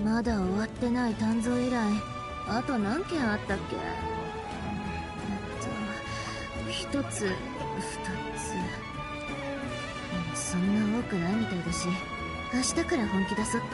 まだ終わってない鍛造依頼、あと何件あったっけ。一つ、二つ、そんな多くないみたいだし、明日から本気出そっと。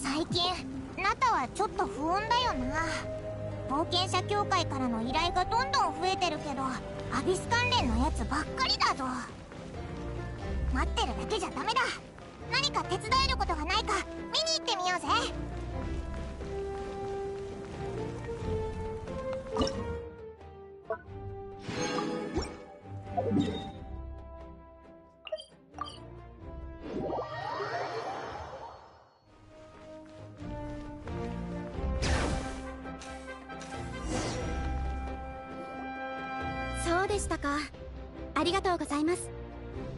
最近ナタはちょっと不穏だよな。冒険者協会からの依頼がどんどん増えてるけど、アビス関連のやつばっかりだぞ。待ってるだけじゃダメだ。何か手伝えることがないか見に行ってみようぜ。そうでしたか。ありがとうございます。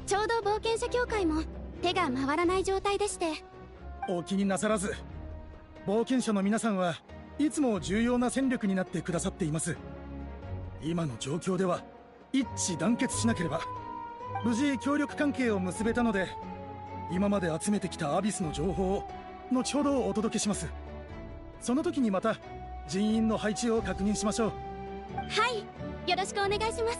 ちょうど冒険者協会も手が回らない状態でして。お気になさらず。冒険者の皆さんはいつも重要な戦力になってくださっています。今の状況では一致団結しなければ。無事協力関係を結べたので、今まで集めてきたアビスの情報を後ほどお届けします。その時にまた人員の配置を確認しましょう。はい、よろしくお願いします。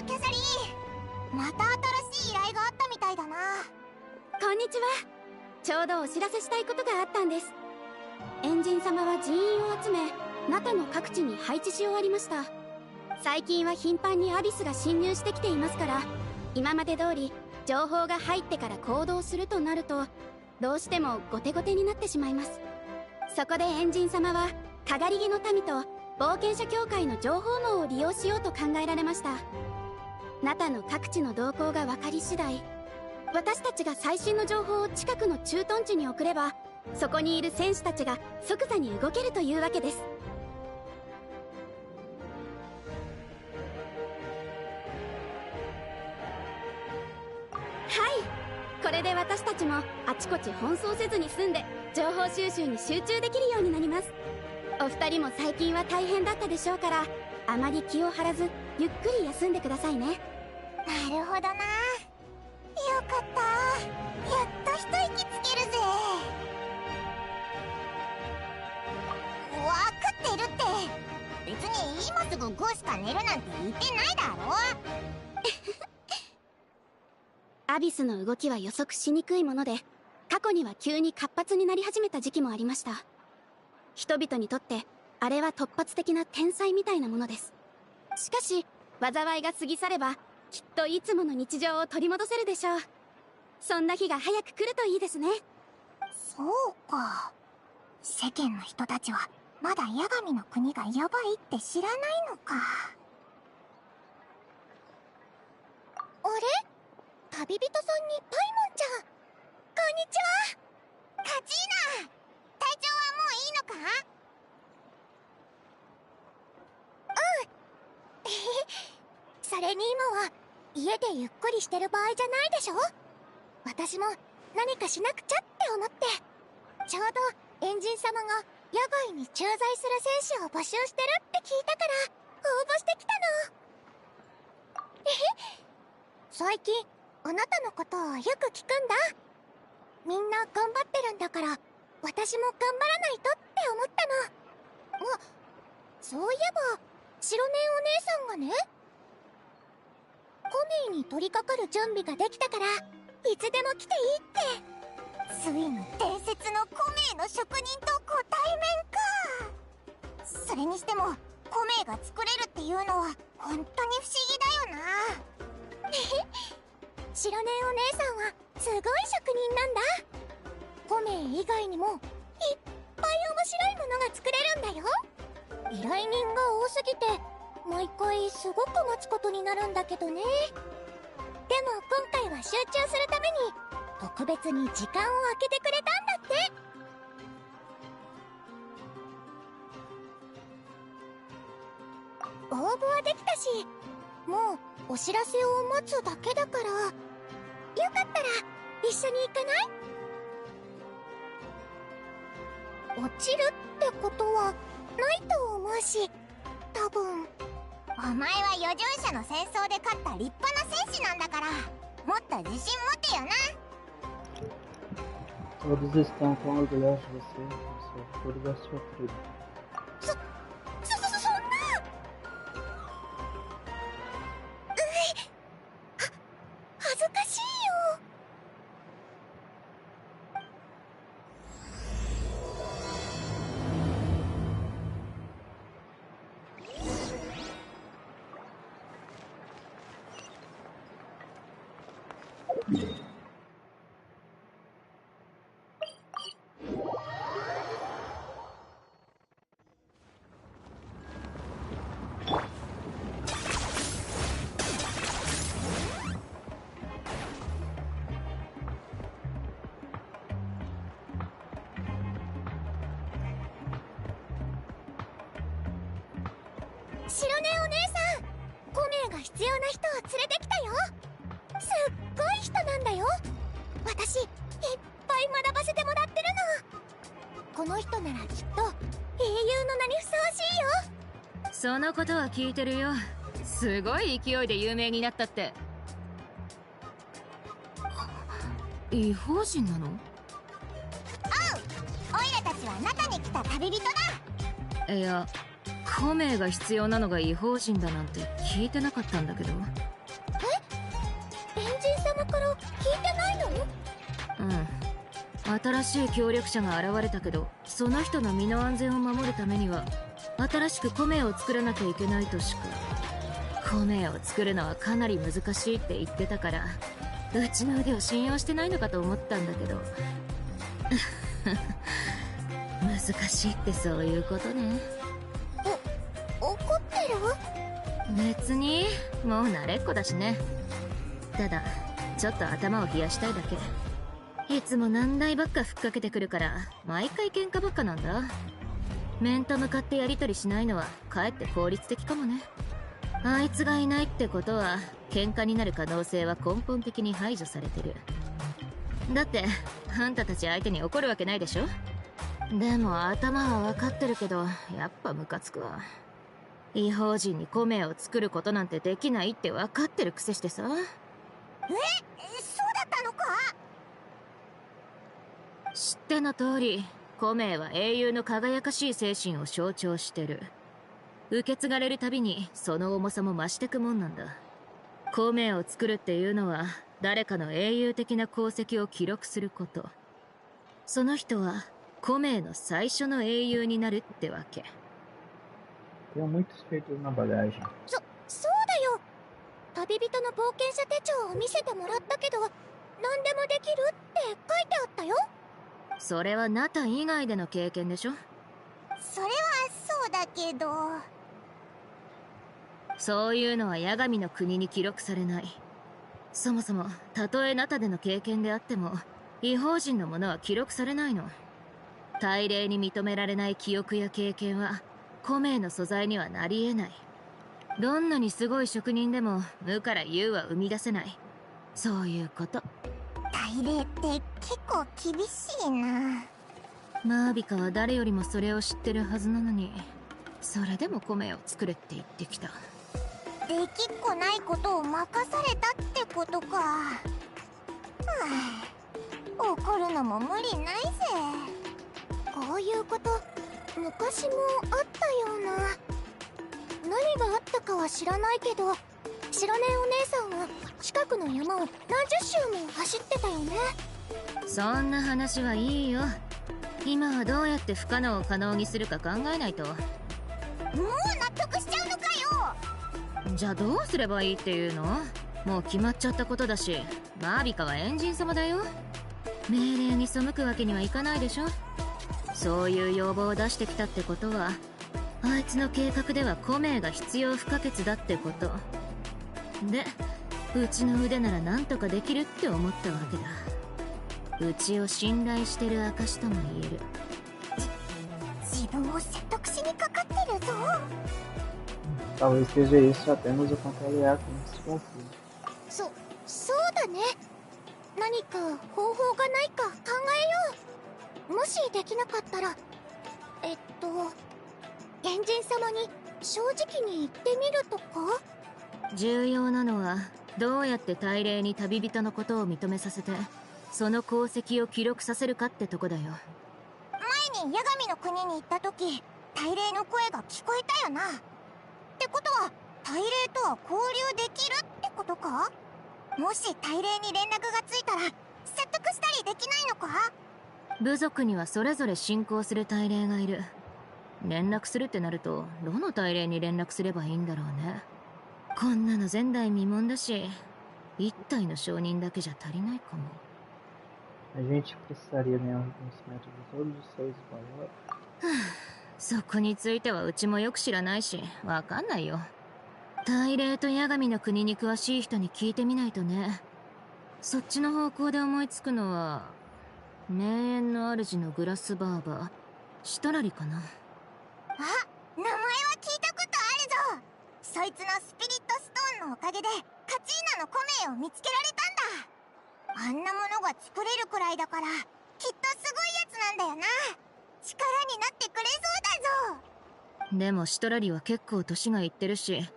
キャサリー、また新しい依頼があったみたいだな。こんにちは。ちょうどお知らせしたいことがあったんです。エンジン様は人員を集め、ナタの各地に配置し終わりました。最近は頻繁にアビスが侵入してきていますから、今まで通り情報が入ってから行動するとなると、どうしても後手後手になってしまいます。そこでエンジン様はかがり木の民と冒険者協会の情報網を利用しようと考えられました。ナタの各地の動向が分かり次第、私たちが最新の情報を近くの駐屯地に送れば、そこにいる戦士たちが即座に動けるというわけです。はい、これで私たちもあちこち奔走せずに済んで、情報収集に集中できるようになります。お二人も最近は大変だったでしょうから、あまり気を張らずゆっくり休んでくださいね。なるほどな。よかった。やっと一息つけるぜ。わかってるって。別に今すぐ5しか寝るなんて言ってないだろ。アビスの動きは予測しにくいもので、過去には急に活発になり始めた時期もありました。人々にとってあれは突発的な天災みたいなものです。しかし災いが過ぎ去れば、きっといつもの日常を取り戻せるでしょう。そんな日が早く来るといいですね。そうか。世間の人たちはまだ八神の国がヤバいって知らないのか。あれ、旅人さんにパイモンちゃん、こんにちは。カチーナ、体調はもういいのか？うんそれに今は家でゆっくりしてる場合じゃないでしょ。私も何かしなくちゃって思って。ちょうどエンジン様が野外に駐在する戦士を募集してるって聞いたから応募してきたの。最近あなたのことをよく聞くんだ。みんな頑張ってるんだから私も頑張らないとって思ったの。あ、そういえば白根お姉さんがね、コメイに取り掛かる準備ができたからいつでも来ていいって。ついに伝説のコメイの職人とご対面か。それにしてもコメイが作れるっていうのは本当に不思議だよな。白根お姉さんはすごい職人なんだ。コメイ以外にもいっぱい面白いものが作れるんだよ。依頼人が多すぎて毎回すごく待つことになるんだけどね。でも今回は集中するために特別に時間を空けてくれたんだって。応募はできたし、もうお知らせを待つだけだから、よかったら一緒に行かない？落ちるってことはないと思うし、多分。お前は余剰者の戦争で勝った立派な戦士なんだから、もっと自信持てよな。Todos estão tão orgulhosos de você, seu futuro e da sua tribo. そんな。恥ずかしいよ。白根お姉さん、コメイが必要な人を連れてきたよ。すっごい人なんだよ。私いっぱい学ばせてもらってるの。この人ならきっと英雄の名にふさわしいよ。そのことは聞いてるよ。すごい勢いで有名になったって。異邦人なの？オイラたちは中に来た旅人だ。いや、コメイが必要なのが異邦人だなんて聞いてなかったんだけど。エンジン様から聞いてないの？新しい協力者が現れたけど、その人の身の安全を守るためには新しくコメイを作らなきゃいけないとしか。コメイを作るのはかなり難しいって言ってたから、うちの腕を信用してないのかと思ったんだけど。難しいってそういうことね。怒ってる？別にもう慣れっこだしね。ただちょっと頭を冷やしたいだけ。いつも難題ばっかふっかけてくるから毎回喧嘩ばっかなんだ。面と向かってやり取りしないのはかえって効率的かもね。あいつがいないってことは喧嘩になる可能性は根本的に排除されてる。だってあんたたち相手に怒るわけないでしょ。でも頭は分かってるけどやっぱムカつくわ。異邦人にコメイを作ることなんてできないって分かってるくせしてさ。そうだったのか？知っての通り、コメイは英雄の輝かしい精神を象徴してる。受け継がれるたびにその重さも増してくもんなんだ。コメイを作るっていうのは誰かの英雄的な功績を記録すること。その人はコメイの最初の英雄になるってわけ。Tenho muitos feitos na bagagem. そうだよ。旅人の冒険者手帳を見せてもらったけど、何でもできるって書いてあったよ。それはナタ以外での経験でしょ。それはそうだけど。そういうのは八神の国に記録されない。そもそもたとえナタでの経験であっても異邦人のものは記録されないの。大礼に認められない記憶や経験はコメイの素材にはなり得ない。どんなにすごい職人でも無から有は生み出せない。そういうこと。大大礼って結構厳しいな。マービカは誰よりもそれを知ってるはずなのに、それでも米を作れって言ってきた。できっこないことを任されたってことか。はあ、怒るのも無理ないぜ。こういうこと昔もあったような。何があったかは知らないけど、白根お姉さんは近くの山を何十周も走ってたよね。そんな話はいいよ。今はどうやって不可能を可能にするか考えないと。もう納得しちゃうのかよ。じゃあどうすればいいっていうの？もう決まっちゃったことだし、マービカはエンジン様だよ。命令に背くわけにはいかないでしょ。そういう要望を出してきたってことは、あいつの計画では米が必要不可欠だってこと。で、うちの腕なら何とかできるって思ったわけだ。うちを信頼してる証とも言える。自分を説得しにかかってるぞ。Talvez seja isso apenas o contrariar com esse conflito. そうだね。何か方法がないか考えよう。もしできなかったら原人様に正直に言ってみるとか。重要なのはどうやって大霊に旅人のことを認めさせて、その功績を記録させるかってとこだよ。前に八神の国に行った時、大霊の声が聞こえたよな。ってことは大霊とは交流できるってことか。もし大霊に連絡がついたら説得したりできないのか。部族にはそれぞれ信仰する大霊がいる。連絡するってなるとどの大霊に連絡すればいいんだろうね。こんなの前代未聞だし、一体の承認だけじゃ足りないかも。A gente precisaria ganhar o reconhecimento de todos os seres maiores. そこについてはうちもよく知らないし、わかんないよ。大霊と八神の国に詳しい人に聞いてみないとね。そっちの方向で思いつくのは、名園の主のグラスバーバー、シトラリかな。あ、名前は聞いたことあるぞ。そいつのスピリットストーンのおかげでカチーナの米を見つけられたんだ。あんなものが作れるくらいだから、きっとすごいやつなんだよな。力になってくれそうだぞ。でもシトラリは結構年がいってるし、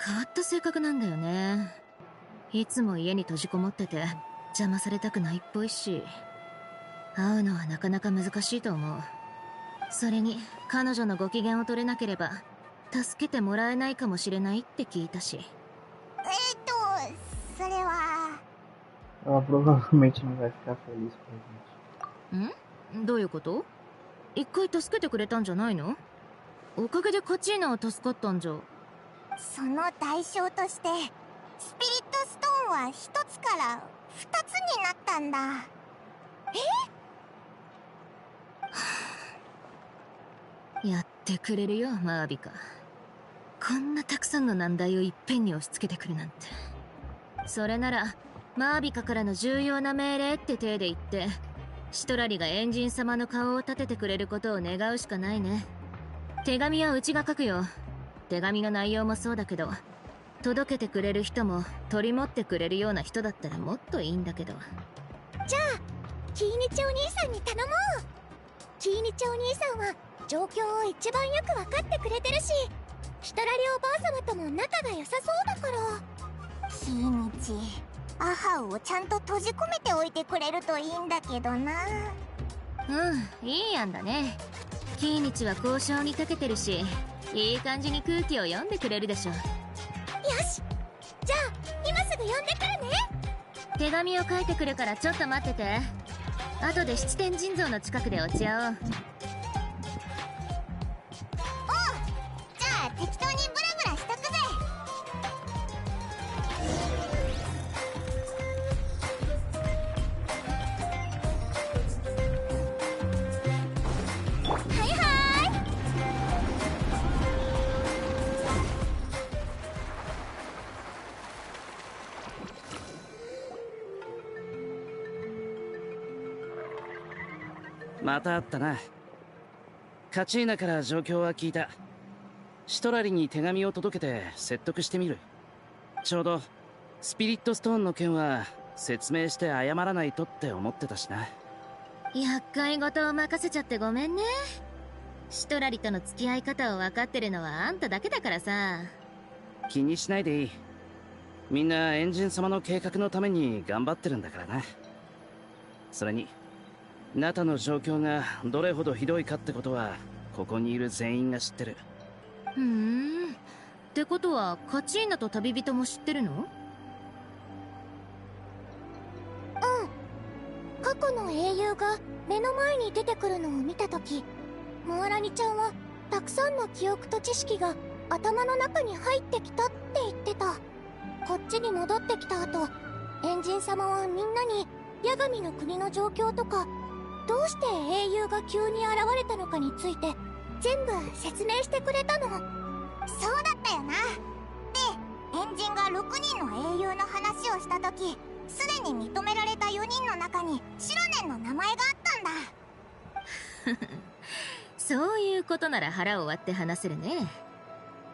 変わった性格なんだよね。いつも家に閉じこもってて邪魔されたくないっぽいし、会うのはなかなか難しいと思う。それに彼女のご機嫌を取れなければ助けてもらえないかもしれないって聞いたし。それは。Ela provavelmente não vai ficar feliz com a gente. どういうこと？一回助けてくれたんじゃないの？おかげでカチーナは助かったんじゃ。その代償としてスピリットストーンは1つから2つになったんだ。やってくれるよ、マービカ。こんなたくさんの難題をいっぺんに押し付けてくるなんて。それならマービカからの重要な命令って体で言って、シトラリがエンジン様の顔を立ててくれることを願うしかないね。手紙はうちが書くよ。手紙の内容もそうだけど、届けてくれる人も取り持ってくれるような人だったらもっといいんだけど。じゃあキーニチお兄さんに頼もう。キーニチお兄さんは状況を一番よく分かってくれてるし、シトラリおばあ様とも仲が良さそうだから。キーニチ、アハウをちゃんと閉じ込めておいてくれるといいんだけどな。いい案だね。キーニチは交渉に長けてるし、いい感じに空気を読んでくれるでしょ。よし、じゃあ今すぐ呼んでくるね。手紙を書いてくるからちょっと待ってて。後で七天神像の近くで落ち合おう。じゃあ適当にブラブラしとくぜ。はいはい。また会ったな。カチーナから状況は聞いた。シトラリに手紙を届けて説得してみる。ちょうどスピリットストーンの件は説明して謝らないとって思ってたしな。厄介事を任せちゃってごめんね。シトラリとの付き合い方を分かってるのはあんただけだからさ。気にしないでいい。みんなエンジン様の計画のために頑張ってるんだからな。それにナタの状況がどれほどひどいかってことはここにいる全員が知ってる。ってことはカチーナと旅人も知ってるの？過去の英雄が目の前に出てくるのを見たとき、モアラニちゃんはたくさんの記憶と知識が頭の中に入ってきたって言ってた。こっちに戻ってきた後、エンジン様はみんなにヤガミの国の状況とか、どうして英雄が急に現れたのかについて全部説明してくれたの。そうだったよな。で、エンジンが6人の英雄の話をしたとき、すでに認められた4人の中にシロネンの名前があったんだ。そういうことなら腹を割って話せるね。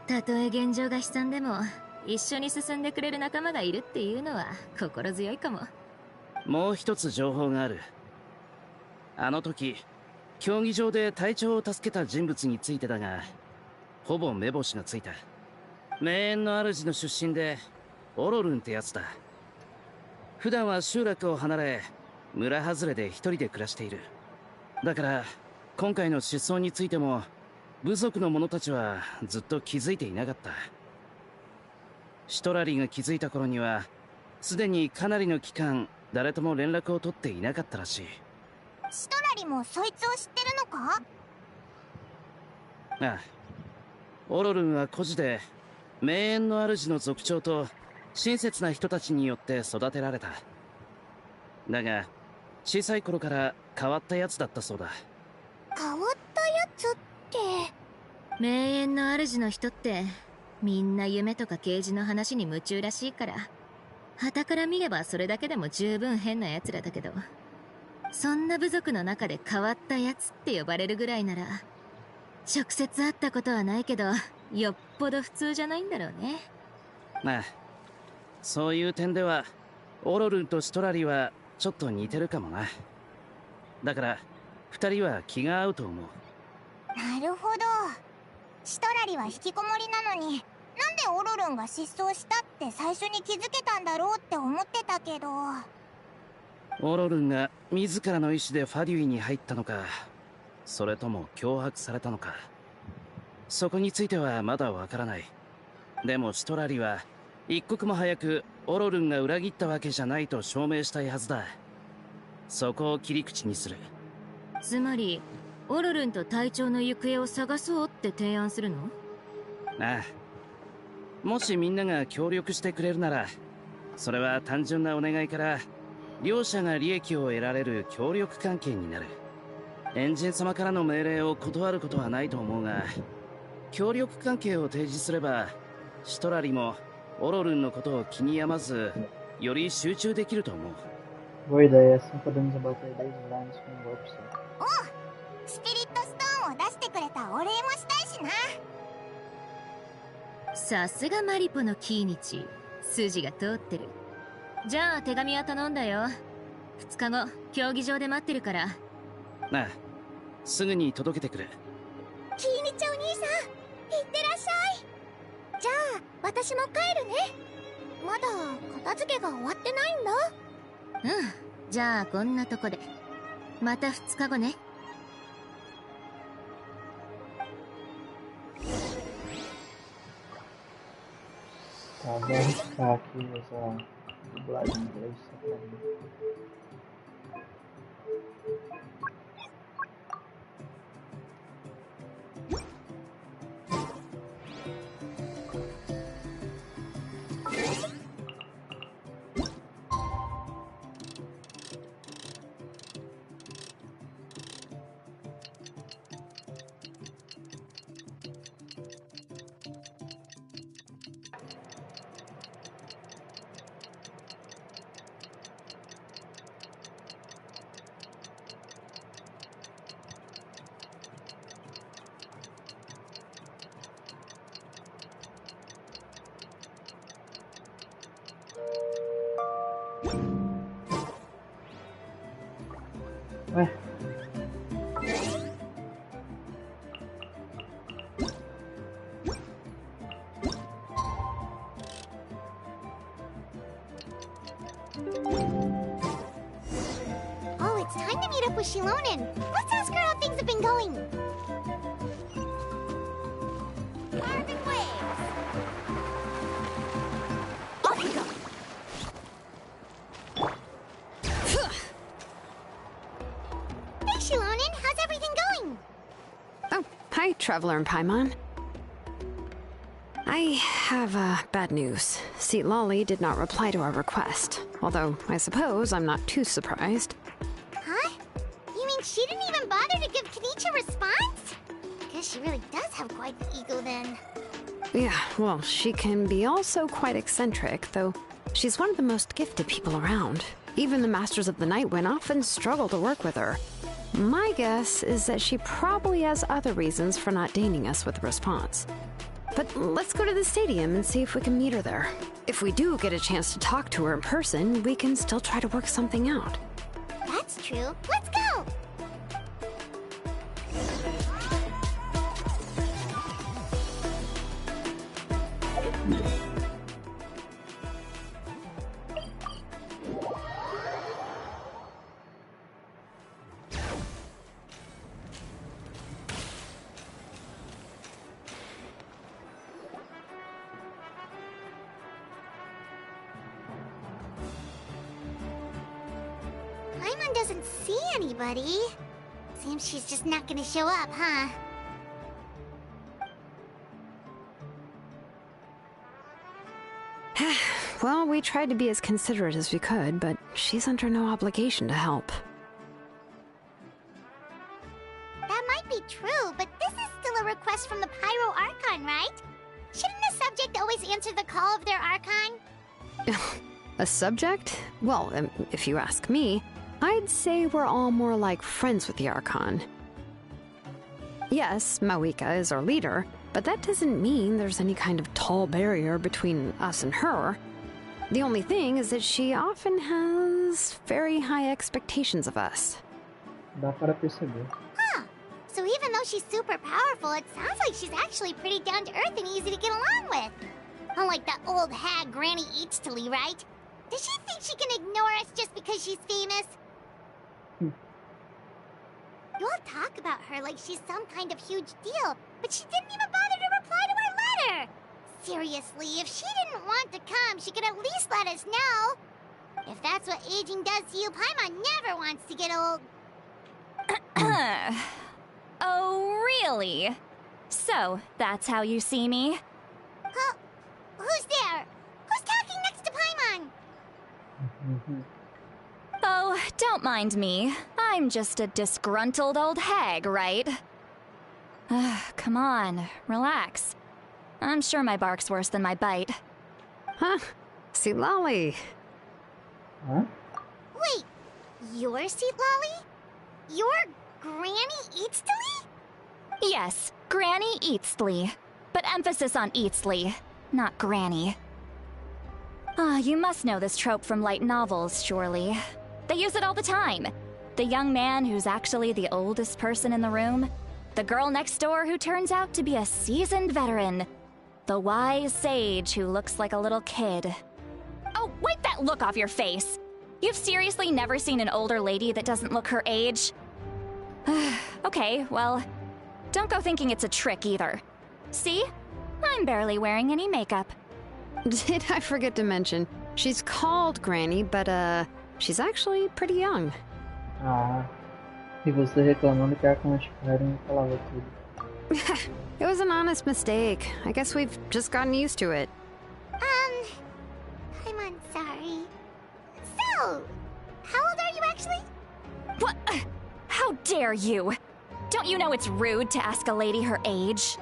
たとえ現状が悲惨でも一緒に進んでくれる仲間がいるっていうのは心強いかも。もう一つ情報がある。あの時競技場で隊長を助けた人物についてだが、ほぼ目星がついた。名園の主の出身でオロルンってやつだ。普段は集落を離れ村外れで一人で暮らしている。だから今回の失踪についても部族の者たちはずっと気づいていなかった。シトラリが気づいた頃にはすでにかなりの期間誰とも連絡を取っていなかったらしい。シトラリもそいつを知ってるのか？ああ、オロルンは孤児で名園の主の族長と親切な人たちによって育てられた。だが小さい頃から変わったやつだったそうだ。変わったやつって？名園の主の人ってみんな夢とか啓示の話に夢中らしいから、傍から見ればそれだけでも十分変な奴らだけど、そんな部族の中で変わったやつって呼ばれるぐらいなら直接会ったことはないけどよっぽど普通じゃないんだろうね。まあそういう点ではオロルンとシトラリはちょっと似てるかもな。だから二人は気が合うと思う。なるほど。シトラリは引きこもりなのに、なんでオロルンが失踪したって最初に気づけたんだろうって思ってたけど。オロルンが自らの意志でファデュイに入ったのか、それとも脅迫されたのか、そこについてはまだわからない。でもシトラリは一刻も早くオロルンが裏切ったわけじゃないと証明したいはずだ。そこを切り口にする。つまりオロルンと隊長の行方を探そうって提案するの？ああ、もしみんなが協力してくれるなら、それは単純なお願いから両者が利益を得られる協力関係になる。エンジン様からの命令を断ることはないと思うが、協力関係を提示すればシトラリもオロルンのことを気に病まずより集中できると思う。Boa ideia, assim podemos abater 10 vilões com um golpe só. おう、スピリットストーンを出してくれたお礼もしたいしな。さすがマリポのキーニチ、筋が通ってる。じゃあ手紙は頼んだよ。2日後競技場で待ってるから。ああ、すぐに届けてくる。キーニチお兄さん、いってらっしゃい。じゃあ私も帰るね。まだ片付けが終わってないんだ。じゃあこんなとこでまた2日後ね。Tá, vou arriscar aqui essa dublagem em inglês só pra mim. Ué. Oh, it's time to meet up with Shilonen. Let's ask her how things have been going. Carbon waves. Off you go. Hey, Shilonen, how's everything going? Oh, hi, Traveler and Paimon. I have bad news. Lolly did not reply to our request. Although, I suppose I'm not too surprised. Huh? You mean she didn't even bother to give Kenichi a response? Guess she really does have quite the ego then. Yeah, well, she can be also quite eccentric, though she's one of the most gifted people around. Even the Masters of the Nightwind often struggle to work with her. My guess is that she probably has other reasons for not deigning us with a response. But let's go to the stadium and see if we can meet her there. If we do get a chance to talk to her in person, we can still try to work something out. That's true. Let's go! Paimon doesn't see anybody. Seems she's just not gonna show up, huh? Well, we tried to be as considerate as we could, but she's under no obligation to help. That might be true, but this is still a request from the Pyro Archon, right? Shouldn't the subject always answer the call of their Archon? A subject? Well, if you ask me, I'd say we're all more like friends with the Archon. Yes, Mawika is our leader, but that doesn't mean there's any kind of tall barrier between us and her. The only thing is that she often has very high expectations of us. Dá para perceber. Huh. So even though she's super powerful, it sounds like she's actually pretty down to earth and easy to get along with. Unlike that old hag Granny Eatstily, right? Does she think she can ignore us just because she's famous? You all talk about her like she's some kind of huge deal, but she didn't even bother to reply to our letter! Seriously, if she didn't want to come, she could at least let us know. If that's what aging does to you, Paimon never wants to get old. Oh, really? So, that's how you see me? Huh? Who's there? Who's talking next to Paimon? Oh, don't mind me. I'm just a disgruntled old hag, right? Come on, relax. I'm sure my bark's worse than my bite. Huh? Lolly. Huh? Wait, you're Seat Lolly? You're Granny Eatstily? Yes, Granny Eatstly. But emphasis on Eatstly, not Granny. You must know this trope from light novels, surely. They use it all the time. The young man who's actually the oldest person in the room. The girl next door who turns out to be a seasoned veteran. The wise sage who looks like a little kid. Oh, wipe that look off your face! You've seriously never seen an older lady that doesn't look her age? Okay, well, don't go thinking it's a trick either. See? I'm barely wearing any makeup. Did I forget to mention, she's called Granny, but she's actually pretty young. Ah, e você reclamando que a Arconte não falava tudo. It was an honest mistake. I guess we've just gotten used to it. I'm sorry. So, how old are you actually? What? How dare you? Don't you know it's rude to ask a lady her age?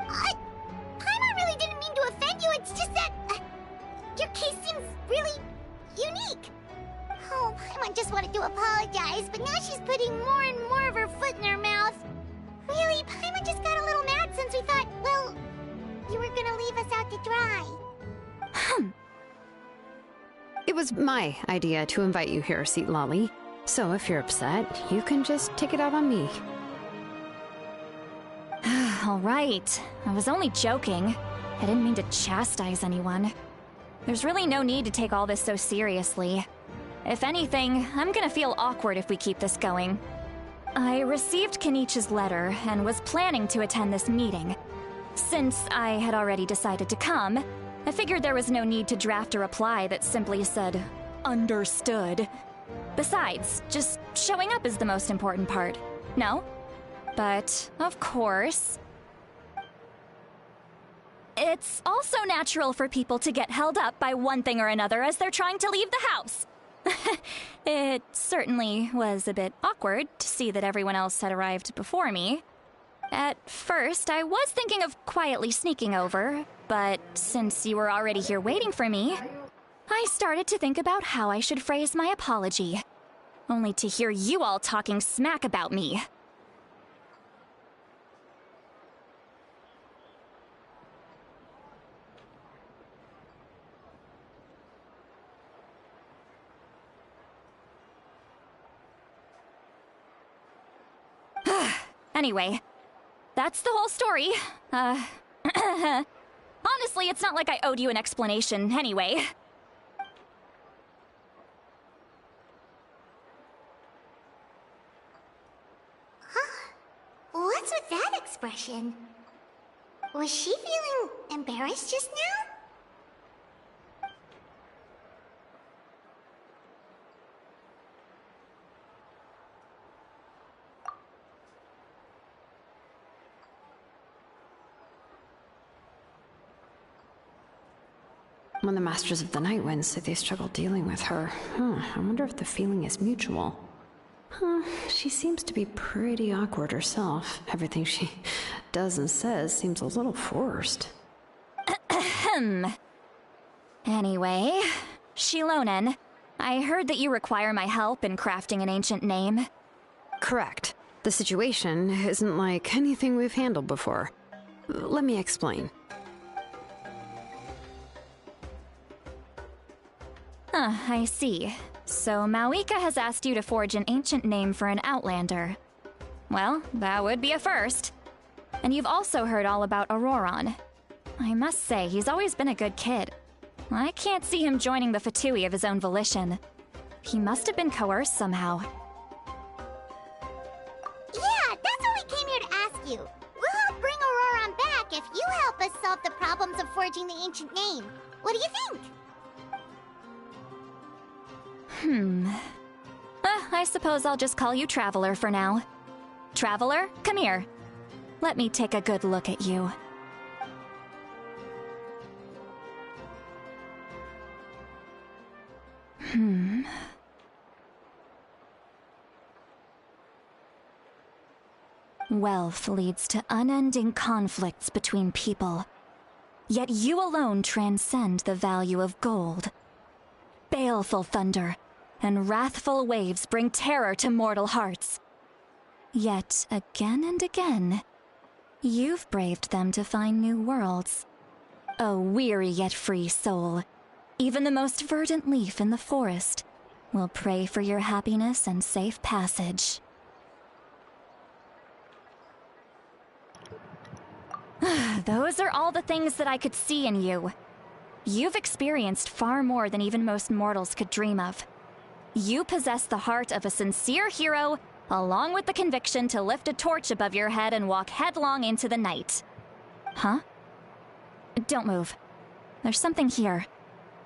Paimon really didn't mean to offend you, it's just that your case seems really unique. Oh, Paimon just wanted to apologize, but now she's putting more and more of her foot in her mouth. Really, Paimon just got a little mad since we thought, well, you were gonna leave us out to dry. It was my idea to invite you here, Seat Lolly. So if you're upset, you can just take it out on me. All right. I was only joking. I didn't mean to chastise anyone. There's really no need to take all this so seriously. If anything, I'm gonna feel awkward if we keep this going. I received Kenichi's letter and was planning to attend this meeting. Since I had already decided to come, I figured there was no need to draft a reply that simply said, "Understood." Besides, just showing up is the most important part. No? But, of course, it's also natural for people to get held up by one thing or another as they're trying to leave the house. It certainly was a bit awkward to see that everyone else had arrived before me. At first, I was thinking of quietly sneaking over, but since you were already here waiting for me, I started to think about how I should phrase my apology. Only to hear you all talking smack about me. Anyway, that's the whole story. Honestly, it's not like I owed you an explanation anyway. What's with that expression? Was she feeling embarrassed just now? When the Masters of the Night Wind say they struggle dealing with her, I wonder if the feeling is mutual. She seems to be pretty awkward herself. Everything she does and says seems a little forced. Anyway, Shilonen, I heard that you require my help in crafting an ancient name. Correct. The situation isn't like anything we've handled before. Let me explain. I see. So Mauika has asked you to forge an ancient name for an outlander. Well, that would be a first. And you've also heard all about Auroron. I must say, he's always been a good kid. I can't see him joining the Fatui of his own volition. He must have been coerced somehow. Yeah, that's what we came here to ask you. We'll help bring Auroron back if you help us solve the problems of forging the ancient name. What do you think? I suppose I'll just call you Traveler for now. Traveler, come here. Let me take a good look at you. Wealth leads to unending conflicts between people. Yet you alone transcend the value of gold. Baleful thunder and wrathful waves bring terror to mortal hearts. Yet, again and again, you've braved them to find new worlds. A weary yet free soul, even the most verdant leaf in the forest, will pray for your happiness and safe passage. Those are all the things that I could see in you. You've experienced far more than even most mortals could dream of. You possess the heart of a sincere hero, along with the conviction to lift a torch above your head and walk headlong into the night. Huh? Don't move. There's something here.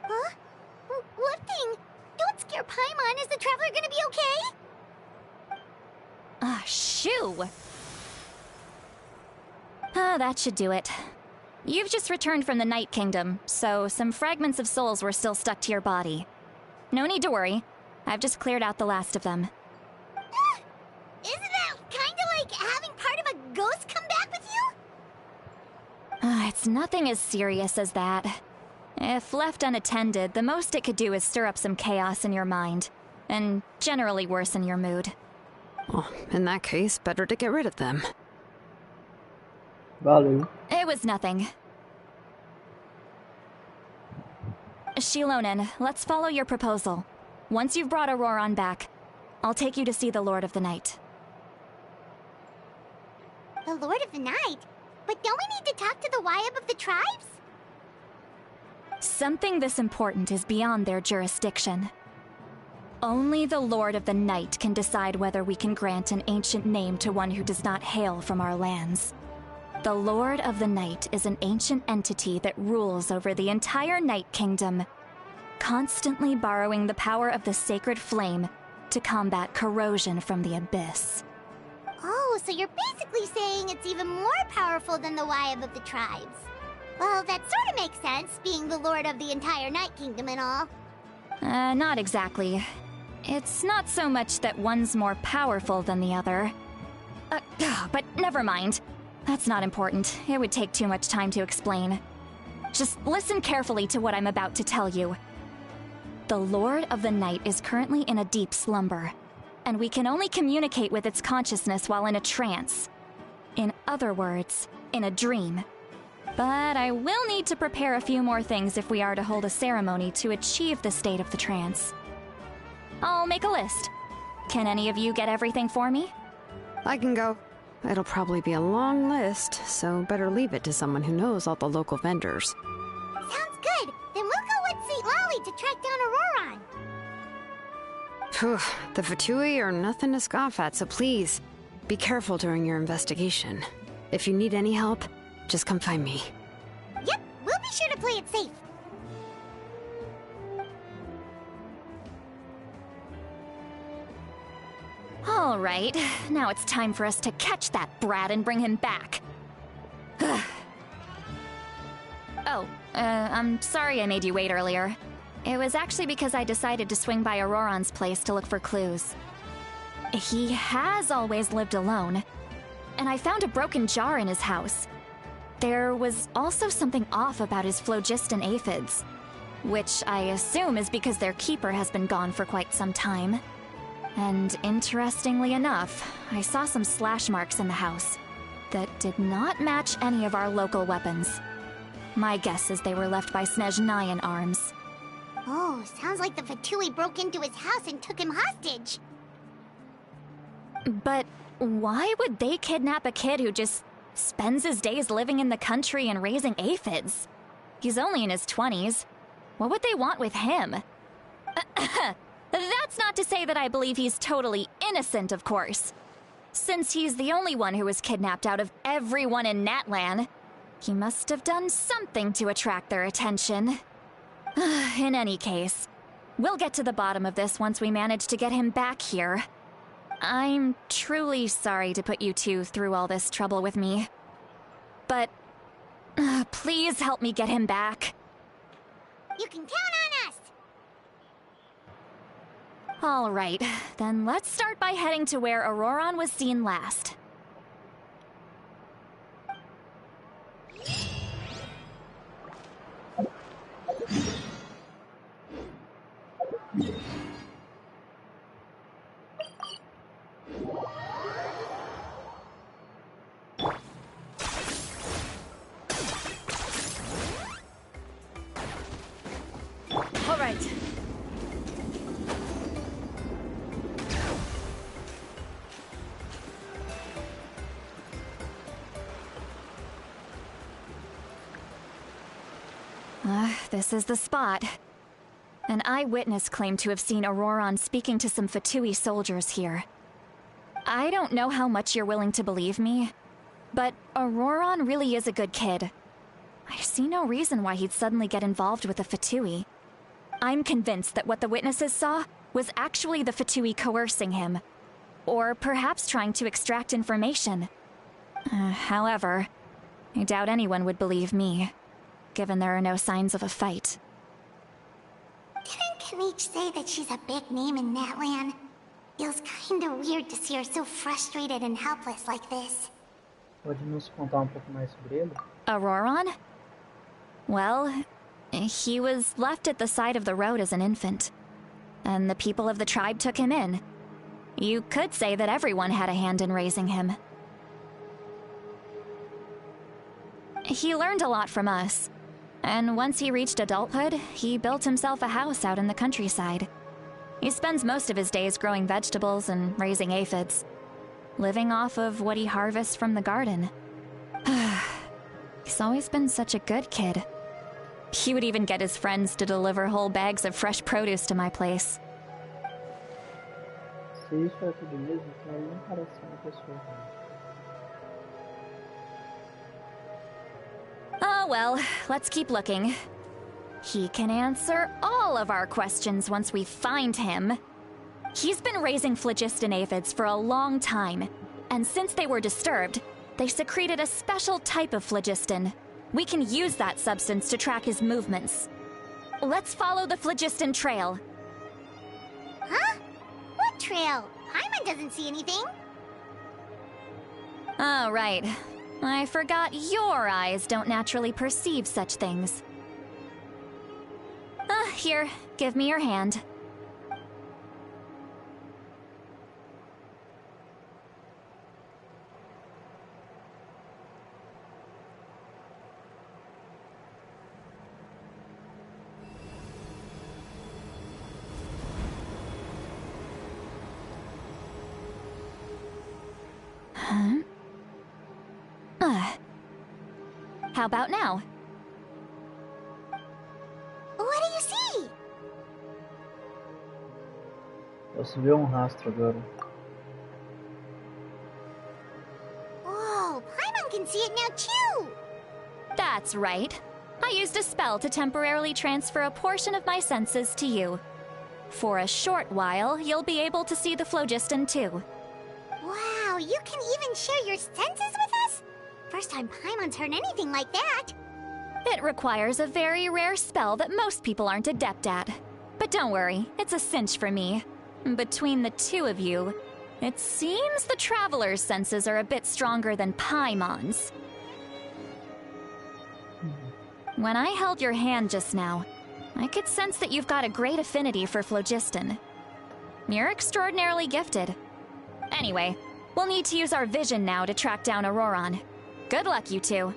Huh? What thing? Don't scare Paimon. Is the Traveler gonna be okay? Shoo! That should do it. You've just returned from the Night Kingdom, so some fragments of souls were still stuck to your body. No need to worry. I've just cleared out the last of them. Isn't that kinda like having part of a ghost come back with you? It's nothing as serious as that. If left unattended, the most it could do is stir up some chaos in your mind, and generally worsen your mood. Well, in that case, better to get rid of them. Valeu. It was nothing. Shilonen, let's follow your proposal. Once you've brought Auroron back, I'll take you to see the Lord of the Night. The Lord of the Night? But don't we need to talk to the Wyab of the tribes? Something this important is beyond their jurisdiction. Only the Lord of the Night can decide whether we can grant an ancient name to one who does not hail from our lands. The Lord of the Night is an ancient entity that rules over the entire Night Kingdom, constantly borrowing the power of the sacred flame to combat corrosion from the abyss. Oh, so you're basically saying it's even more powerful than the Wyab of the tribes. Well, that sort of makes sense, being the lord of the entire Night Kingdom and all. Not exactly. It's not so much that one's more powerful than the other. But never mind. That's not important. It would take too much time to explain. Just listen carefully to what I'm about to tell you. The Lord of the Night is currently in a deep slumber, and we can only communicate with its consciousness while in a trance. In other words, in a dream. But I will need to prepare a few more things if we are to hold a ceremony to achieve the state of the trance. I'll make a list. Can any of you get everything for me? I can go. It'll probably be a long list, so better leave it to someone who knows all the local vendors. Sounds good. Then we'll go with St. Lolly to track down Auroron. Phew, the Fatui are nothing to scoff at, so please, be careful during your investigation. If you need any help, just come find me. Yep, we'll be sure to play it safe. All right, now it's time for us to catch that brat and bring him back. I'm sorry I made you wait earlier. It was actually because I decided to swing by Auroron's place to look for clues. He has always lived alone, and I found a broken jar in his house. There was also something off about his phlogiston aphids, which I assume is because their keeper has been gone for quite some time. And interestingly enough, I saw some slash marks in the house that did not match any of our local weapons. My guess is they were left by Snezhnayan arms. Oh, sounds like the Fatui broke into his house and took him hostage. But why would they kidnap a kid who just spends his days living in the country and raising aphids? He's only in his 20s. What would they want with him? That's not to say that I believe he's totally innocent, of course. Since he's the only one who was kidnapped out of everyone in Natlan, he must have done something to attract their attention. In any case, we'll get to the bottom of this once we manage to get him back here. I'm truly sorry to put you two through all this trouble with me. But please help me get him back. You can count on us! All right, then let's start by heading to where Auroron was seen last. All right. This is the spot. An eyewitness claimed to have seen Auroron speaking to some Fatui soldiers here. I don't know how much you're willing to believe me, but Auroron really is a good kid. I see no reason why he'd suddenly get involved with the Fatui. I'm convinced that what the witnesses saw was actually the Fatui coercing him, or perhaps trying to extract information. However, I doubt anyone would believe me, given there are no signs of a fight. Didn't Kanich say that she's a big name in Natlan? Feels kinda weird to see her so frustrated and helpless like this. Pode nos contar pouco mais sobre ele? Auroron? Well, he was left at the side of the road as an infant, and the people of the tribe took him in. You could say that everyone had a hand in raising him. He learned a lot from us, and once he reached adulthood, he built himself a house out in the countryside. He spends most of his days growing vegetables and raising aphids, living off of what he harvests from the garden. He's always been such a good kid. He would even get his friends to deliver whole bags of fresh produce to my place. Se isso é tudo mesmo, então ele não parece ser uma pessoa ruim. Oh well, let's keep looking. He can answer all of our questions once we find him. He's been raising phlogiston aphids for a long time, and since they were disturbed, they secreted a special type of phlogiston. We can use that substance to track his movements. Let's follow the phlogiston trail. Huh? What trail? Paimon doesn't see anything. Oh, right. I forgot your eyes don't naturally perceive such things. Here, give me your hand. How about now? What do you see? Posso ver rastro agora. Whoa, Paimon can see it now too! That's right. I used a spell to temporarily transfer a portion of my senses to you. For a short while, you'll be able to see the phlogiston too. Wow, you can even share your senses with us? First time Paimon's heard anything like that. It requires a very rare spell that most people aren't adept at. But don't worry, it's a cinch for me. Between the two of you, it seems the Traveler's senses are a bit stronger than Paimon's. When I held your hand just now, I could sense that you've got a great affinity for phlogiston. You're extraordinarily gifted. Anyway, we'll need to use our vision now to track down Auroron. Good luck, you two.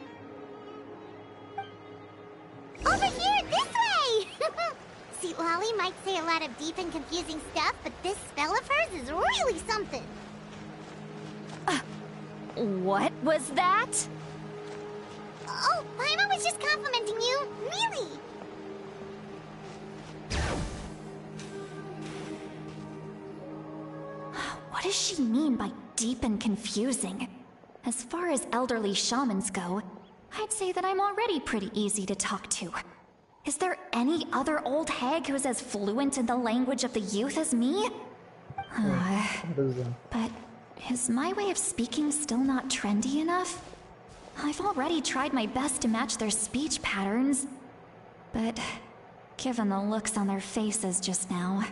Over here, this way! See, Lolly might say a lot of deep and confusing stuff, but this spell of hers is really something. What was that? Oh, Paimon was just complimenting you. Really? What does she mean by deep and confusing? As far as elderly shamans go, I'd say that I'm already pretty easy to talk to. Is there any other old hag who's as fluent in the language of the youth as me? But is my way of speaking still not trendy enough? I've already tried my best to match their speech patterns. But given the looks on their faces just now,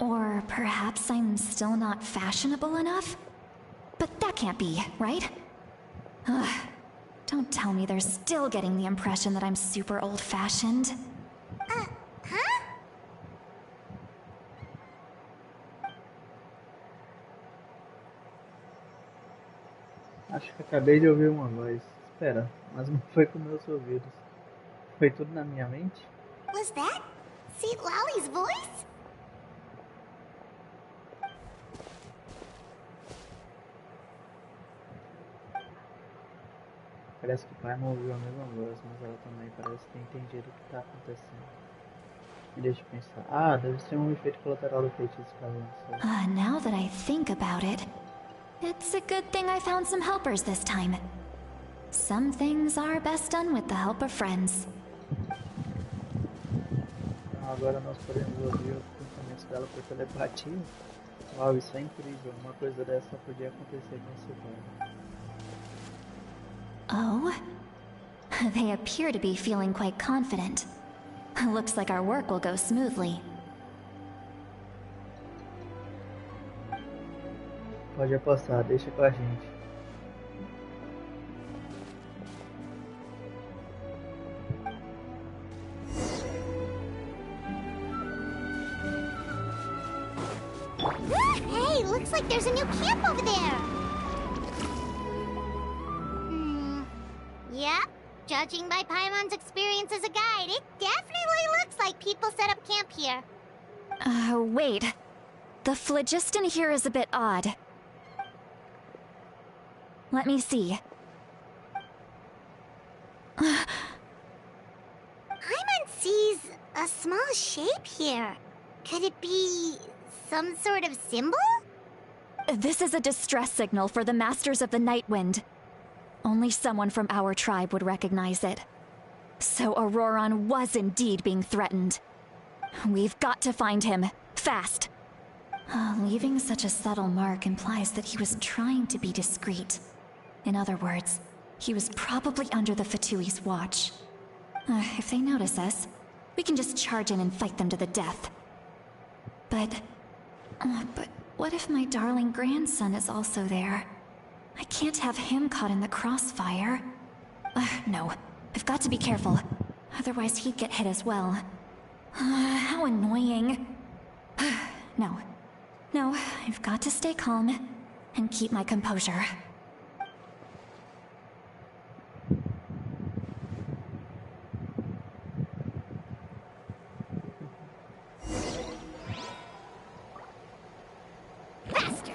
or perhaps I'm still not fashionable enough? But that can't be, right? Don't tell me they're still getting the impression that I'm super old-fashioned. Huh? Acho que acabei de ouvir uma voz. Espera, mas não foi com meus ouvidos. Foi tudo na minha mente? Was that St. Lolly's voice? Parece que o pai não ouviu a mesma voz, mas ela também parece ter entendido o que está acontecendo. Me deixa pensar. Ah, deve ser um efeito colateral do feitiço que ela lançou. Now that I think about it, it's a good thing I found some helpers this time. Some things are best done with the help of friends. Então agora nós podemos ouvir os pensamentos dela por telepatia. Uau, isso é incrível. Uma coisa dessa podia acontecer com esse pai. Oh? They appear to be feeling quite confident. Looks like our work will go smoothly. Pode apostar, deixa com a gente. Hey, looks like there's a new camp over there. Yep, judging by Paimon's experience as a guide, it definitely looks like people set up camp here. Wait. The phlogiston here is a bit odd. Let me see. Paimon sees a small shape here. Could it be some sort of symbol? This is a distress signal for the Masters of the Night Wind. Only someone from our tribe would recognize it. So Auroron was indeed being threatened. We've got to find him. Fast. Leaving such a subtle mark implies that he was trying to be discreet. In other words, he was probably under the Fatui's watch. If they notice us, we can just charge in and fight them to the death. But what if my darling grandson is also there? I can't have him caught in the crossfire. No, I've got to be careful. Otherwise he'd get hit as well. How annoying. No, I've got to stay calm and keep my composure. Faster!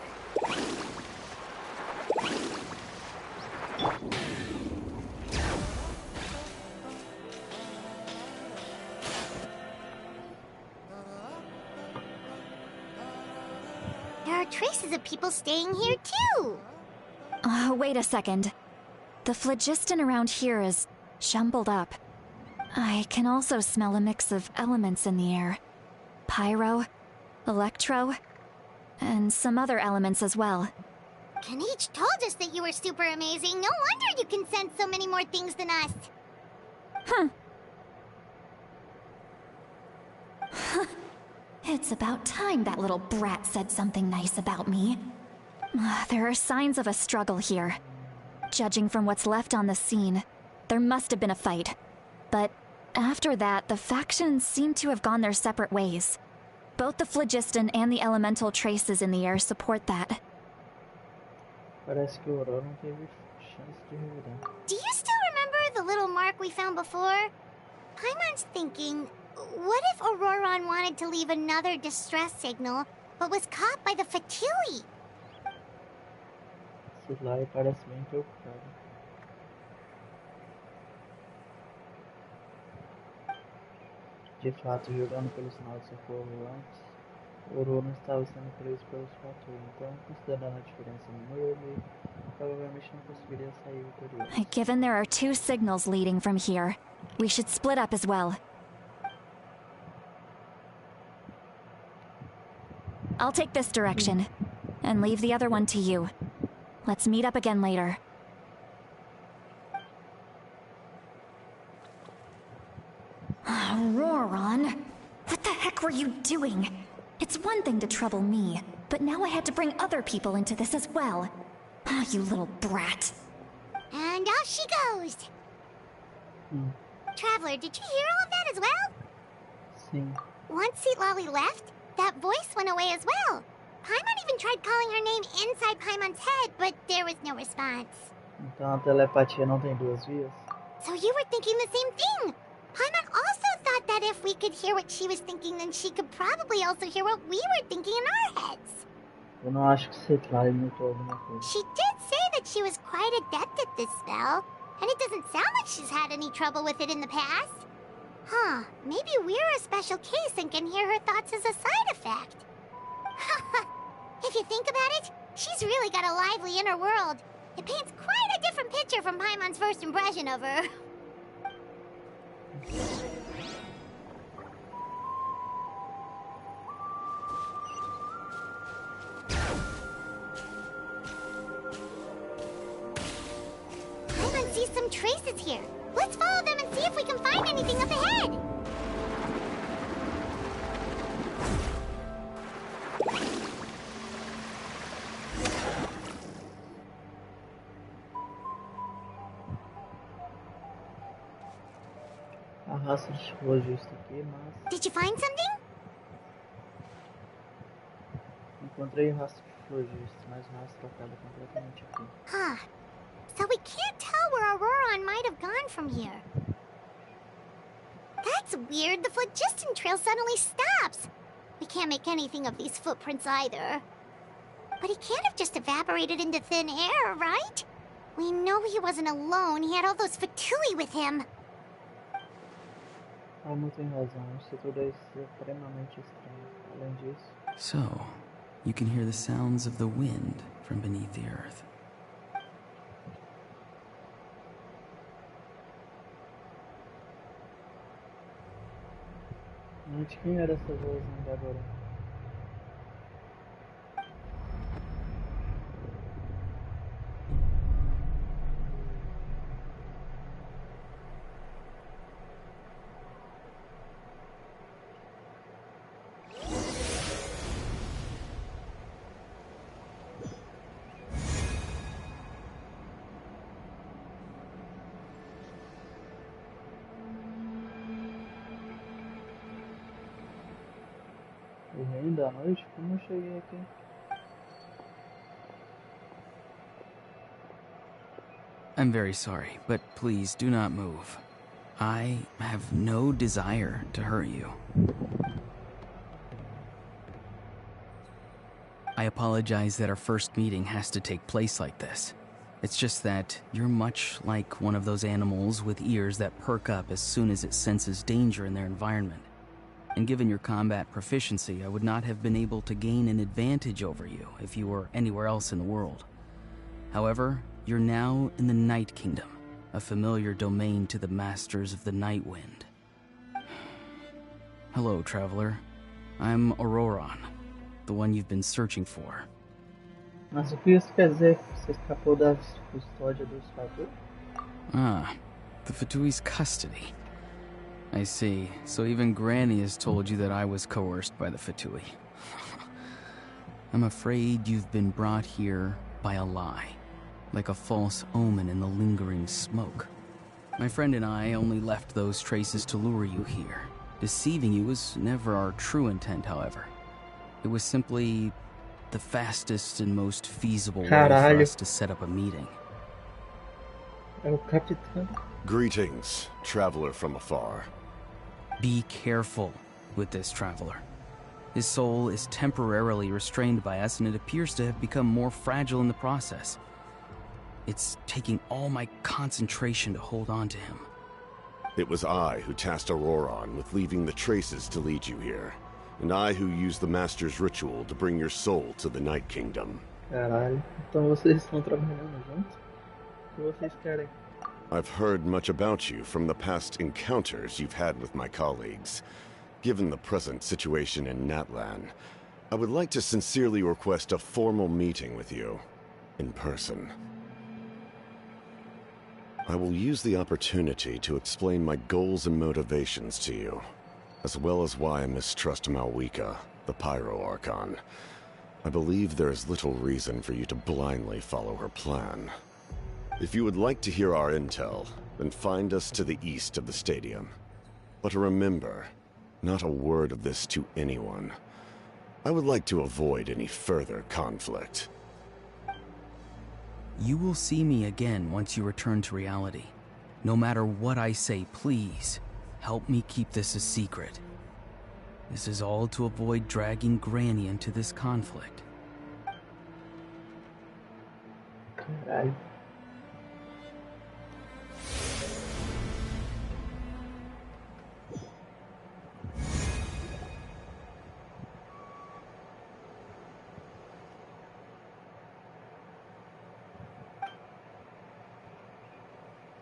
There are traces of people staying here too! Wait a second. The phlogiston around here is jumbled up. I can also smell a mix of elements in the air. Pyro, electro, and some other elements as well. Kanich told us that you were super amazing. No wonder you can sense so many more things than us. It's about time that little brat said something nice about me. There are signs of a struggle here. Judging from what's left on the scene, there must have been a fight. But after that, the factions seem to have gone their separate ways. Both the phlogiston and the elemental traces in the air support that. Parece que o Auroron teve chance de revidar. Do you still remember the little mark we found before? Paimon's thinking, what if Auroron wanted to leave another distress signal, but was caught by the Fatui? Silai parece bem preocupado. De fato, jogando pelo sinal de socorro antes, o Auroron estava sendo preso pelos Fatui, então, considerando a diferença no número, ele provavelmente não conseguiria sair vitorioso. Given there are two signals leading from here, we should split up as well. I'll take this direction, and leave the other one to you. Let's meet up again later. Auroron! What the heck were you doing? It's one thing to trouble me, but now I had to bring other people into this as well. You little brat. And off she goes! Traveler, did you hear all of that as well? Sim. Once Seat Lolly left, that voice went away as well. Paimon even tried calling her name inside Paimon's head, but there was no response. Então a telepatia não tem duas vias? So you were thinking the same thing! Paimon also thought that if we could hear what she was thinking, then she could probably also hear what we were thinking in our heads. Eu não acho que Silai notou alguma coisa. She did say that she was quite adept at this spell, and it doesn't sound like she's had any trouble with it in the past. Huh, maybe we're a special case and can hear her thoughts as a side effect. If you think about it, she's really got a lively inner world. It paints quite a different picture from Paimon's first impression of her. Paimon sees some traces here. Let's follow them and see if we can find anything up ahead. A raça de psicologista aqui, mas Did you find something? encontrei o rastro de psicologista, mas o rastro acaba completamente aqui. Huh. So we can't tell where Auroron might have gone from here. That's weird. The phlogiston trail suddenly stops. We can't make anything of these footprints either. But he can't have just evaporated into thin air, right? We know he wasn't alone. He had all those Fatui with him. Alma tem razão. Isso tudo é extremamente estranho. Além disso... So, you can hear the sounds of the wind from beneath the earth. Gente, quem era essa voz ainda agora? O reino da noite? Como eu cheguei aqui? I'm very sorry, but please do not move. I have no desire to hurt you. I apologize that our first meeting has to take place like this. It's just that you're much like one of those animals with ears that perk up as soon as it senses danger in their environment. And given your combat proficiency, I would not have been able to gain an advantage over you if you were anywhere else in the world. However, you're now in the Night Kingdom, a familiar domain to the Masters of the Night Wind. Hello, traveler. I'm Auroron, the one you've been searching for. Mas o que isso quer dizer? Você escapou da custódia dos Fatui? Ah, the Fatui's custody. I see. So even Granny has told you that I was coerced by the Fatui. I'm afraid you've been brought here by a lie, like a false omen in the lingering smoke. My friend and I only left those traces to lure you here. Deceiving you was never our true intent, however. It was simply the fastest and most feasible way for us to set up a meeting. É o capitão. Greetings, traveler from afar. Be careful with this traveler. His soul is temporarily restrained by us, and it appears to have become more fragile in the process. It's taking all my concentration to hold on to him. It was I who tasked Auroron with leaving the traces to lead you here, and I who used the Master's ritual to bring your soul to the Night Kingdom. Caralho, então vocês estão trabalhando juntos? O que vocês querem? I've heard much about you from the past encounters you've had with my colleagues. Given the present situation in Natlan, I would like to sincerely request a formal meeting with you, in person. I will use the opportunity to explain my goals and motivations to you, as well as why I mistrust Malwika, the Pyro Archon. I believe there is little reason for you to blindly follow her plan. If you would like to hear our intel, then find us to the east of the stadium. But remember, not a word of this to anyone. I would like to avoid any further conflict. You will see me again once you return to reality. No matter what I say, please, help me keep this a secret. This is all to avoid dragging Granny into this conflict. Caralho.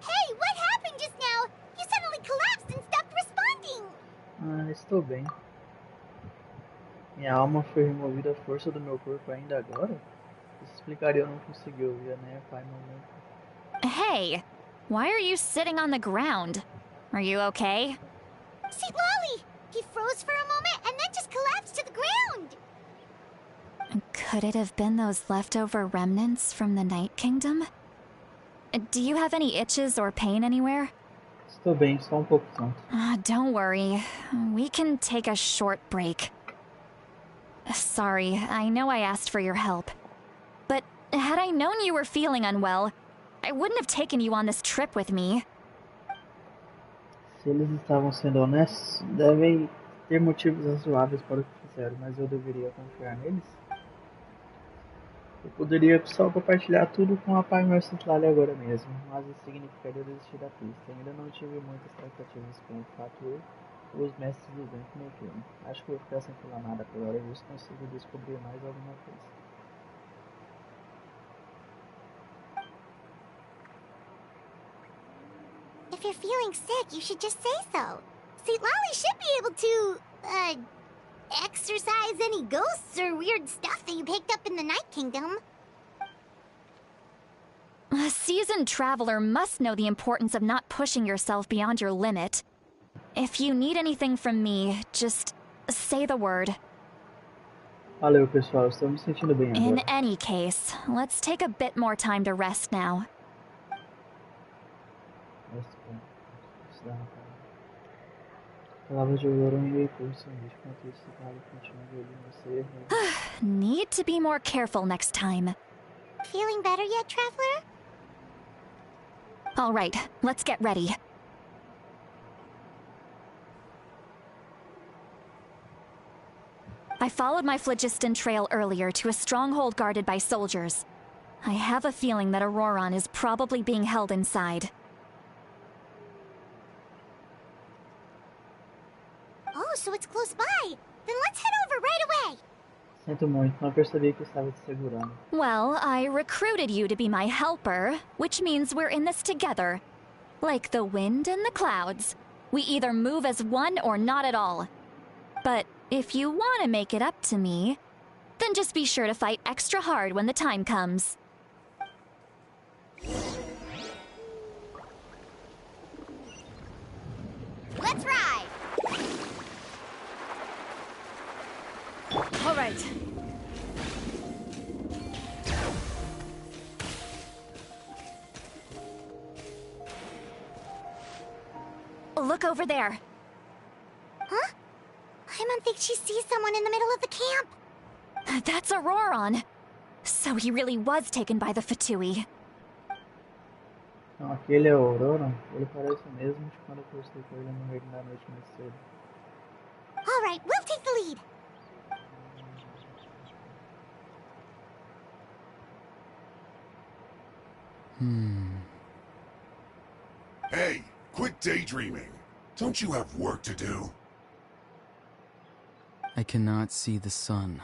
Hey, what happened just now? You suddenly collapsed and stopped responding. Ah, estou bem. Minha alma foi removida à força do meu corpo ainda agora? Isso explicaria eu não conseguir ouvir, né, pai, mamãe? Hey, why are you sitting on the ground? Are you okay? See, Lolly! He froze for a moment and then just collapsed to the ground! Could it have been those leftover remnants from the Night Kingdom? Do you have any itches or pain anywhere? Estou bem, só pouco tanto. Don't worry. We can take a short break. Sorry, I know I asked for your help. But had I known you were feeling unwell, I wouldn't have taken you on this trip with me. Se eles estavam sendo honestos, devem ter motivos razoáveis para o que sincero, mas eu deveria confiar neles? Eu poderia só compartilhar tudo com a Pai Mercifully agora mesmo, mas isso significaria desistir da pista. Ainda não tive muitas expectativas com o fato ou os mestres do vento no filme. Acho que vou ficar sem falar nada por hora, ver se consigo descobrir mais alguma coisa. If you're feeling sick, you should just say so. St. Lolly should be able to, exorcise any ghosts or weird stuff that you picked up in the Night Kingdom. A seasoned traveler must know the importance of not pushing yourself beyond your limit. If you need anything from me, just say the word. Valeu, pessoal. Estou me sentindo bem agora. In any case, let's take a bit more time to rest now. Need to be more careful next time. Feeling better yet, traveler? All right, let's get ready. I followed my phlogiston trail earlier to a stronghold guarded by soldiers. I have a feeling that Auroron is probably being held inside. Oh, so it's close by. Then let's head over right away. Sinto muito, não percebi que estava te segurando. Well, I recruited you to be my helper, which means we're in this together. Like the wind and the clouds. We either move as one or not at all. But if you want to make it up to me, then just be sure to fight extra hard when the time comes. Let's ride! All right. Look over there. Huh? I don't think she sees someone in the middle of the camp. That's Auroron. So he really was taken by the Fatui. Não, aquele é o Aurora. Ele parece mesmo de quando eu conversei com ele no Reino da Noite mais cedo. All right, we'll take the lead. Hey, quit daydreaming. Don't you have work to do? I cannot see the sun.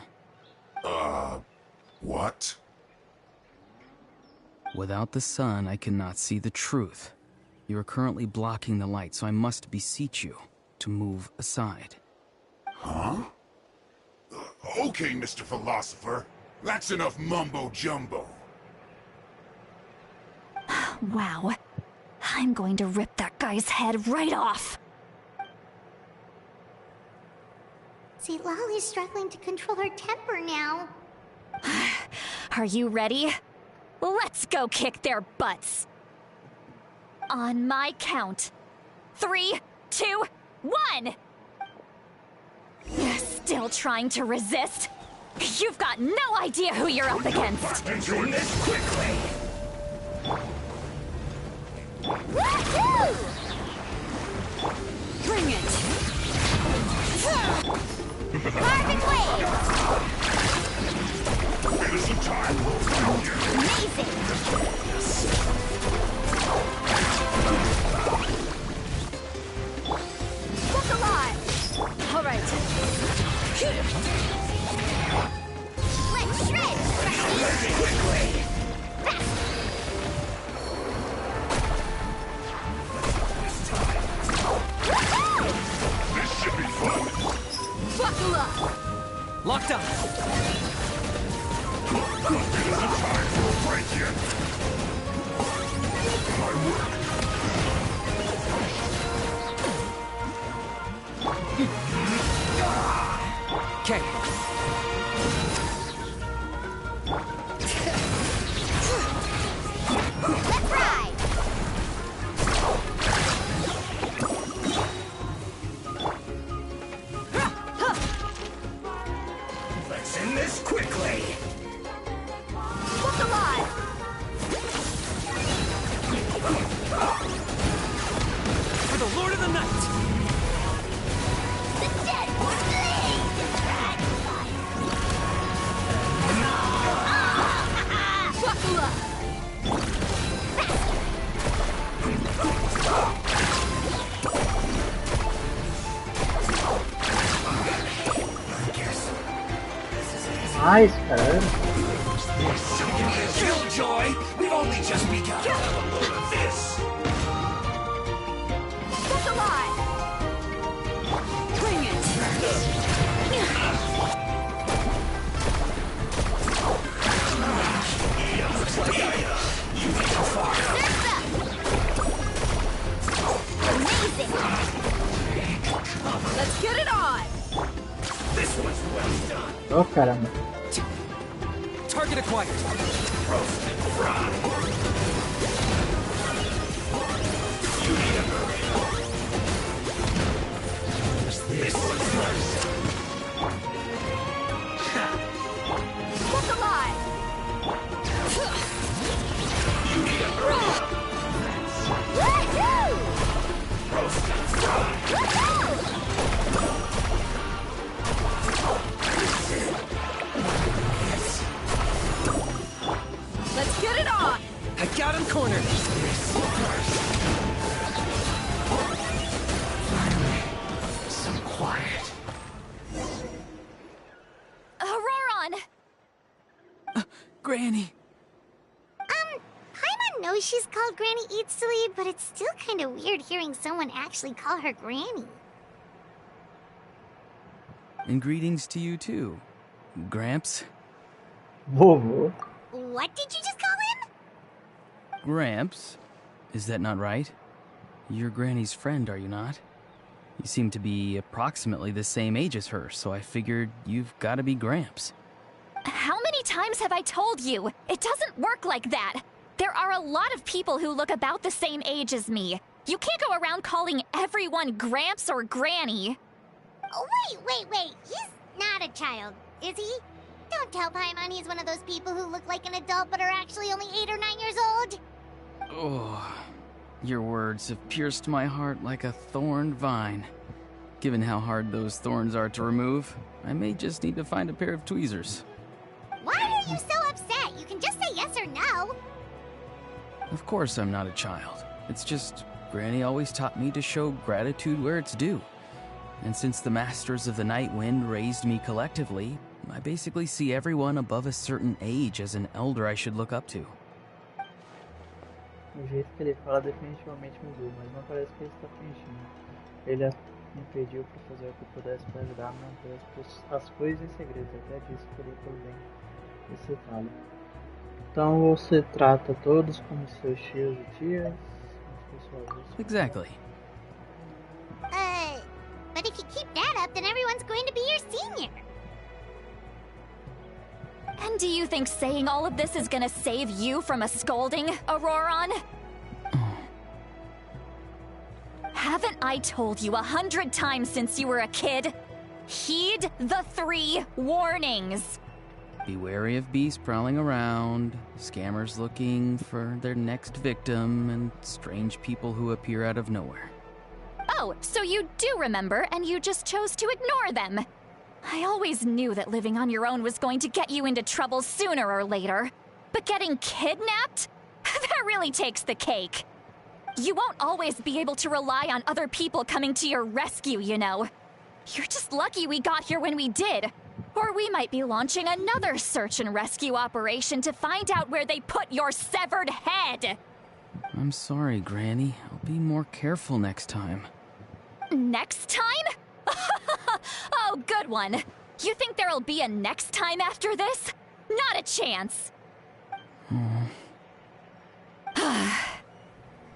What? Without the sun, I cannot see the truth. You are currently blocking the light, so I must beseech you to move aside. Huh? Okay, Mr. Philosopher. That's enough mumbo-jumbo. Wow. I'm going to rip that guy's head right off. See, Lolly's struggling to control her temper now. Are you ready? Let's go kick their butts. On my count. 3, 2, 1! Still trying to resist? You've got no idea who you're up against. Doing this quickly! Woohoo! Bring it! Carbon wave! Give us some time. Amazing! Look alive! All right. Let's shred! Quickly! This should be fun. Buckle up! Locked up! Give us some time for a break here. My work. Okay. Let's ride! Let's end this quickly. Look alive! For the Lord of the Night! The dead will bleed! Nice, cara. Killjoy, we've only just begun. Have a load of this. That's a lot! Bring it! Looks like you need to fire. Amazing! Let's get it on! This one's well done. Oh, caramba. Target acquired. Roast and fry. You need a burrito. This one's nice. That's a lot! You need a burrito. Woohoo! Roast and fry. Let's get it on! I got him cornered. Some quiet. Auroron! Granny. Paimon knows she's called Granny Eatsley, but it's still kind of weird hearing someone actually call her Granny. And greetings to you too, Gramps. Vovô. What did you just call him? Gramps? Is that not right? You're Granny's friend, are you not? You seem to be approximately the same age as her, so I figured you've got to be Gramps. How many times have I told you? It doesn't work like that. There are a lot of people who look about the same age as me. You can't go around calling everyone Gramps or Granny. Oh, wait. He's not a child, is he? Don't tell Paimon he's one of those people who look like an adult but are actually only 8 or 9 years old. Oh, your words have pierced my heart like a thorned vine. Given how hard those thorns are to remove, I may just need to find a pair of tweezers. Why are you so upset? You can just say yes or no. Of course I'm not a child. It's just Granny always taught me to show gratitude where it's due. And since the Masters of the Night Wind raised me collectively, I basically see everyone above a certain age as an elder I should look up to. O jeito que ele fala definitivamente mudou, mas não parece que ele está fingindo. Ele me pediu para fazer o que pudesse para ajudar a manter as coisas em segredo, até disse que ele foi bem excitado. Então você trata todos como seus tios e tias? Exactly. But if you keep that up, then everyone's going to be your senior. And do you think saying all of this is gonna save you from a scolding, Auroron? Haven't I told you 100 times since you were a kid? Heed the 3 warnings. Be wary of beasts prowling around, scammers looking for their next victim, and strange people who appear out of nowhere. Oh, so you do remember, and you just chose to ignore them. I always knew that living on your own was going to get you into trouble sooner or later. But getting kidnapped? That really takes the cake. You won't always be able to rely on other people coming to your rescue, you know. You're just lucky we got here when we did. Or we might be launching another search and rescue operation to find out where they put your severed head. I'm sorry, Granny. I'll be more careful next time. Next time? Oh, good one. You think there'll be a next time after this? Not a chance.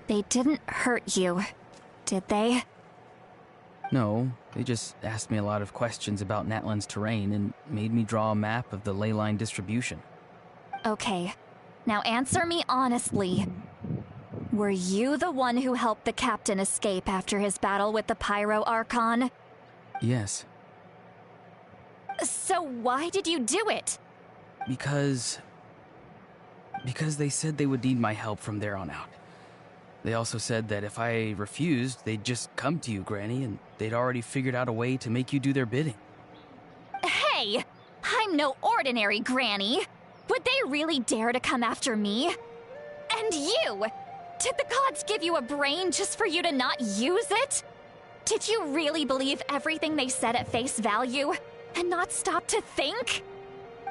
They didn't hurt you, did they? No, they just asked me a lot of questions about Natlan's terrain and made me draw a map of the ley line distribution. Okay, now answer me honestly. Were you the one who helped the captain escape after his battle with the Pyro Archon? Yes. So why did you do it? Because they said they would need my help from there on out. They also said that if I refused, they'd just come to you, Granny, and they'd already figured out a way to make you do their bidding. Hey! I'm no ordinary Granny! Would they really dare to come after me? And you! Did the gods give you a brain just for you to not use it? Did you really believe everything they said at face value, and not stop to think?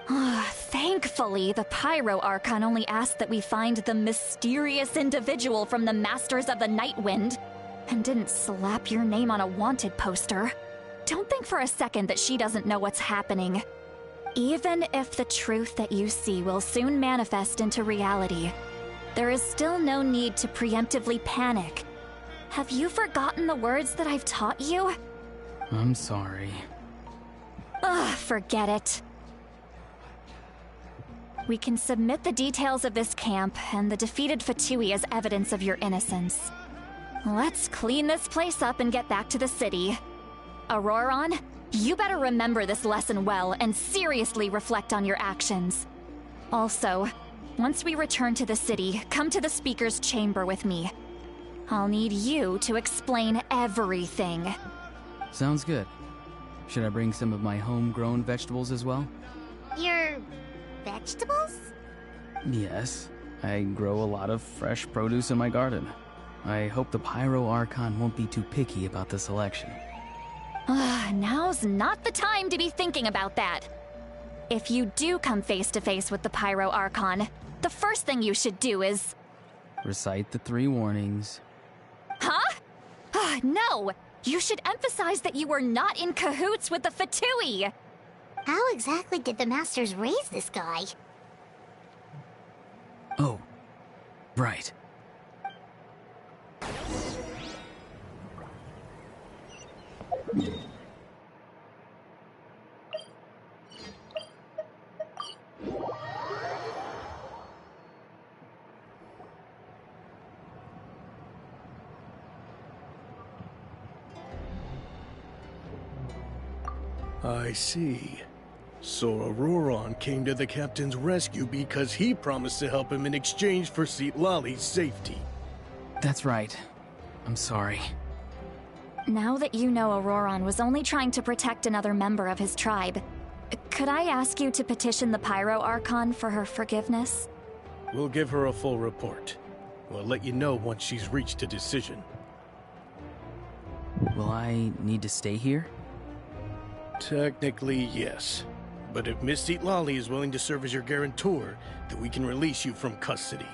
Thankfully, the Pyro Archon only asked that we find the mysterious individual from the Masters of the Nightwind, and didn't slap your name on a wanted poster. Don't think for a second that she doesn't know what's happening. Even if the truth that you see will soon manifest into reality, there is still no need to preemptively panic. Have you forgotten the words that I've taught you? I'm sorry. Ugh, forget it. We can submit the details of this camp and the defeated Fatui as evidence of your innocence. Let's clean this place up and get back to the city. Auroron, you better remember this lesson well and seriously reflect on your actions. Also, once we return to the city, come to the speaker's chamber with me. I'll need you to explain everything. Sounds good. Should I bring some of my homegrown vegetables as well? Your vegetables? Yes. I grow a lot of fresh produce in my garden. I hope the Pyro Archon won't be too picky about the selection. Now's not the time to be thinking about that. If you do come face to face with the Pyro Archon, the first thing you should do is... recite the 3 warnings. Huh? No! You should emphasize that you were not in cahoots with the Fatui! How exactly did the Masters raise this guy? Oh, right. I see. So Auroron came to the captain's rescue because he promised to help him in exchange for Citlali's safety. That's right. I'm sorry. Now that you know Auroron was only trying to protect another member of his tribe, could I ask you to petition the Pyro Archon for her forgiveness? We'll give her a full report. We'll let you know once she's reached a decision. Will I need to stay here? Technically, yes. But if Miss Citlali is willing to serve as your guarantor, then we can release you from custody.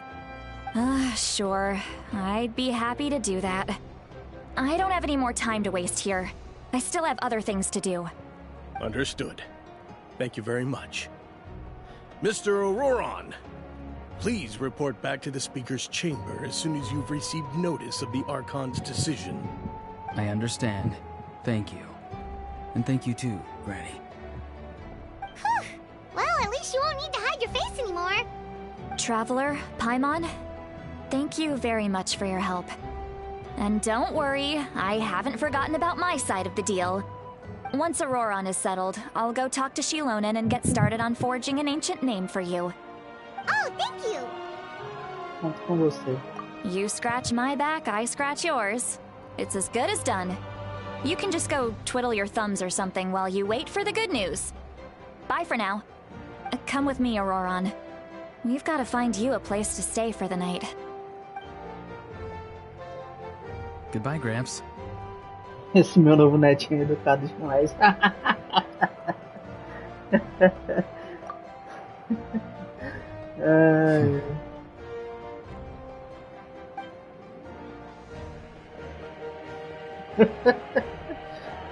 Sure. I'd be happy to do that. I don't have any more time to waste here. I still have other things to do. Understood. Thank you very much. Mr. Auroron, please report back to the Speaker's chamber as soon as you've received notice of the Archon's decision. I understand. Thank you. And thank you too, Granny. Well, at least you won't need to hide your face anymore. Traveler, Paimon, thank you very much for your help. And don't worry, I haven't forgotten about my side of the deal. Once Auroron is settled, I'll go talk to Shilonen and get started on forging an ancient name for you. Oh, thank you! Conto com você. You scratch my back, I scratch yours. It's as good as done. You can just go twiddle your thumbs or something while you wait for the good news. Bye for now. Come with me, Auroron. We've got to find you a place to stay for the night. Goodbye, Gramps. Esse meu novo netinho é educado demais. Ai.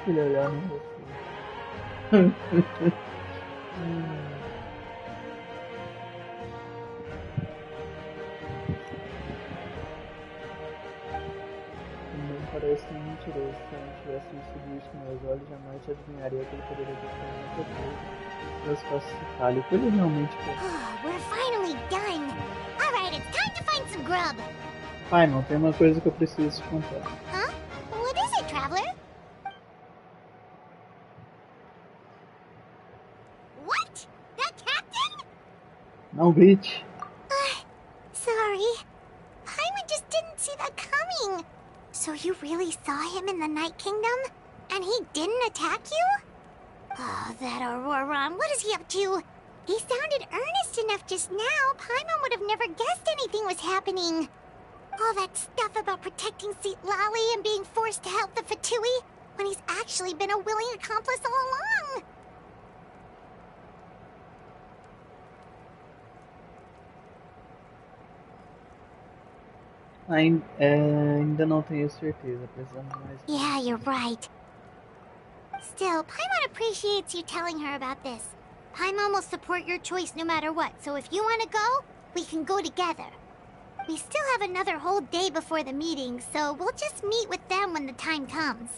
Ele olhando você. Não parece mentiroso. Se eu não tivesse visto isso com meus olhos, jamais adivinharia que ele poderia ter feito muita coisa. Meus passos se talham. O que ele realmente quer? We're finally done. Alright, it's time to find some grub. Pai, não, tem uma coisa que eu preciso te contar. Huh? What is it, traveler? What? The captain? Não grite. Sorry. Paimon just didn't see that coming. So you really saw him in the Night Kingdom? And he didn't attack you? Oh, that Auroron, what is he up to? He sounded earnest enough just now. Paimon would have never guessed anything was happening. All that stuff about protecting Citlali and being forced to help the Fatui, when he's actually been a willing accomplice all along. Ainda não tenho certeza, precisamos mais. Yeah, you're right. Still, Paimon appreciates you telling her about this. Paimon will support your choice no matter what, so if you want to go, we can go together. We still have another whole day before the meeting, so we'll just meet with them when the time comes.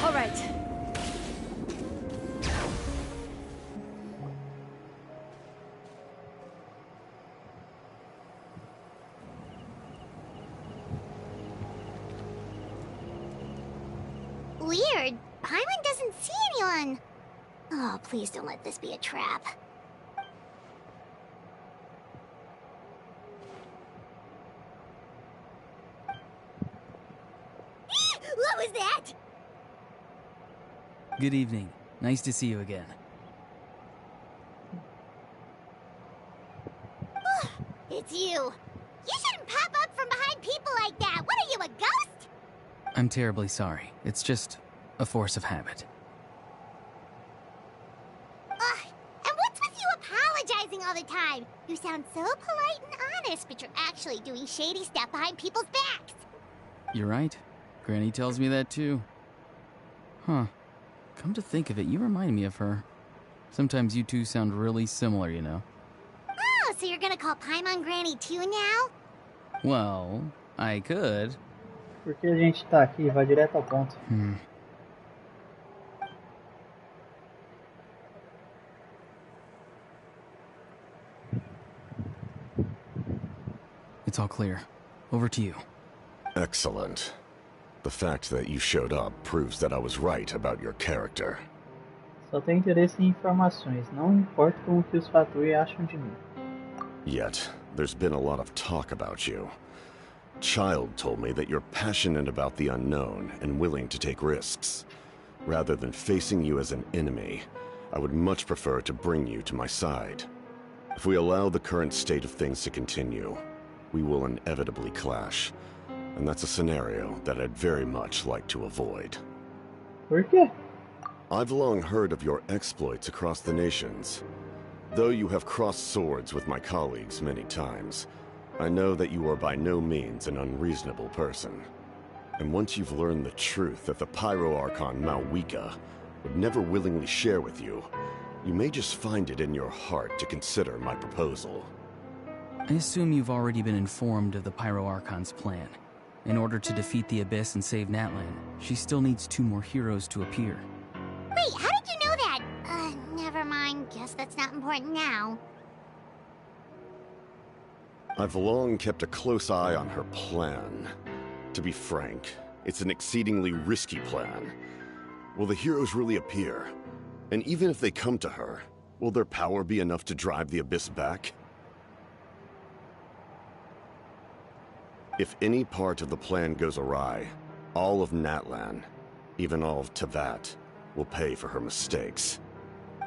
All right. Weird. Paimon doesn't see anyone. Oh, please don't let this be a trap. What was that? Good evening. Nice to see you again. It's you. You shouldn't pop up from behind people like that. What are you, a ghost? I'm terribly sorry. It's just a force of habit. And what's with you apologizing all the time? You sound so polite and honest, but you're actually doing shady stuff behind people's backs. You're right. Granny tells me that too. Huh. Come to think of it, you remind me of her. Sometimes you two sound really similar, you know. Oh, so you're gonna call Paimon Granny too now? Well, I could. Porque a gente tá aqui, vai direto ao ponto. It's all clear. Over to you. Excellent. The fact that you showed up proves that I was right about your character. Só tenho interesse em informações, não importa com o que os Fatui acham de mim. Yet, there's been a lot of talk about you. Child told me that you're passionate about the unknown and willing to take risks. Rather than facing you as an enemy, I would much prefer to bring you to my side. If we allow the current state of things to continue, we will inevitably clash. And that's a scenario that I'd very much like to avoid. Por quê? I've long heard of your exploits across the nations. Though you have crossed swords with my colleagues many times, I know that you are by no means an unreasonable person. And once you've learned the truth that the Pyro Archon Malwika would never willingly share with you, you may just find it in your heart to consider my proposal. I assume you've already been informed of the Pyro Archon's plan. In order to defeat the Abyss and save Natlan, she still needs 2 more heroes to appear. Wait, how did you know that? Never mind. Guess that's not important now. I've long kept a close eye on her plan. To be frank, it's an exceedingly risky plan. Will the heroes really appear? And even if they come to her, will their power be enough to drive the Abyss back? If any part of the plan goes awry, all of Natlan, even all of Tevat, will pay for her mistakes.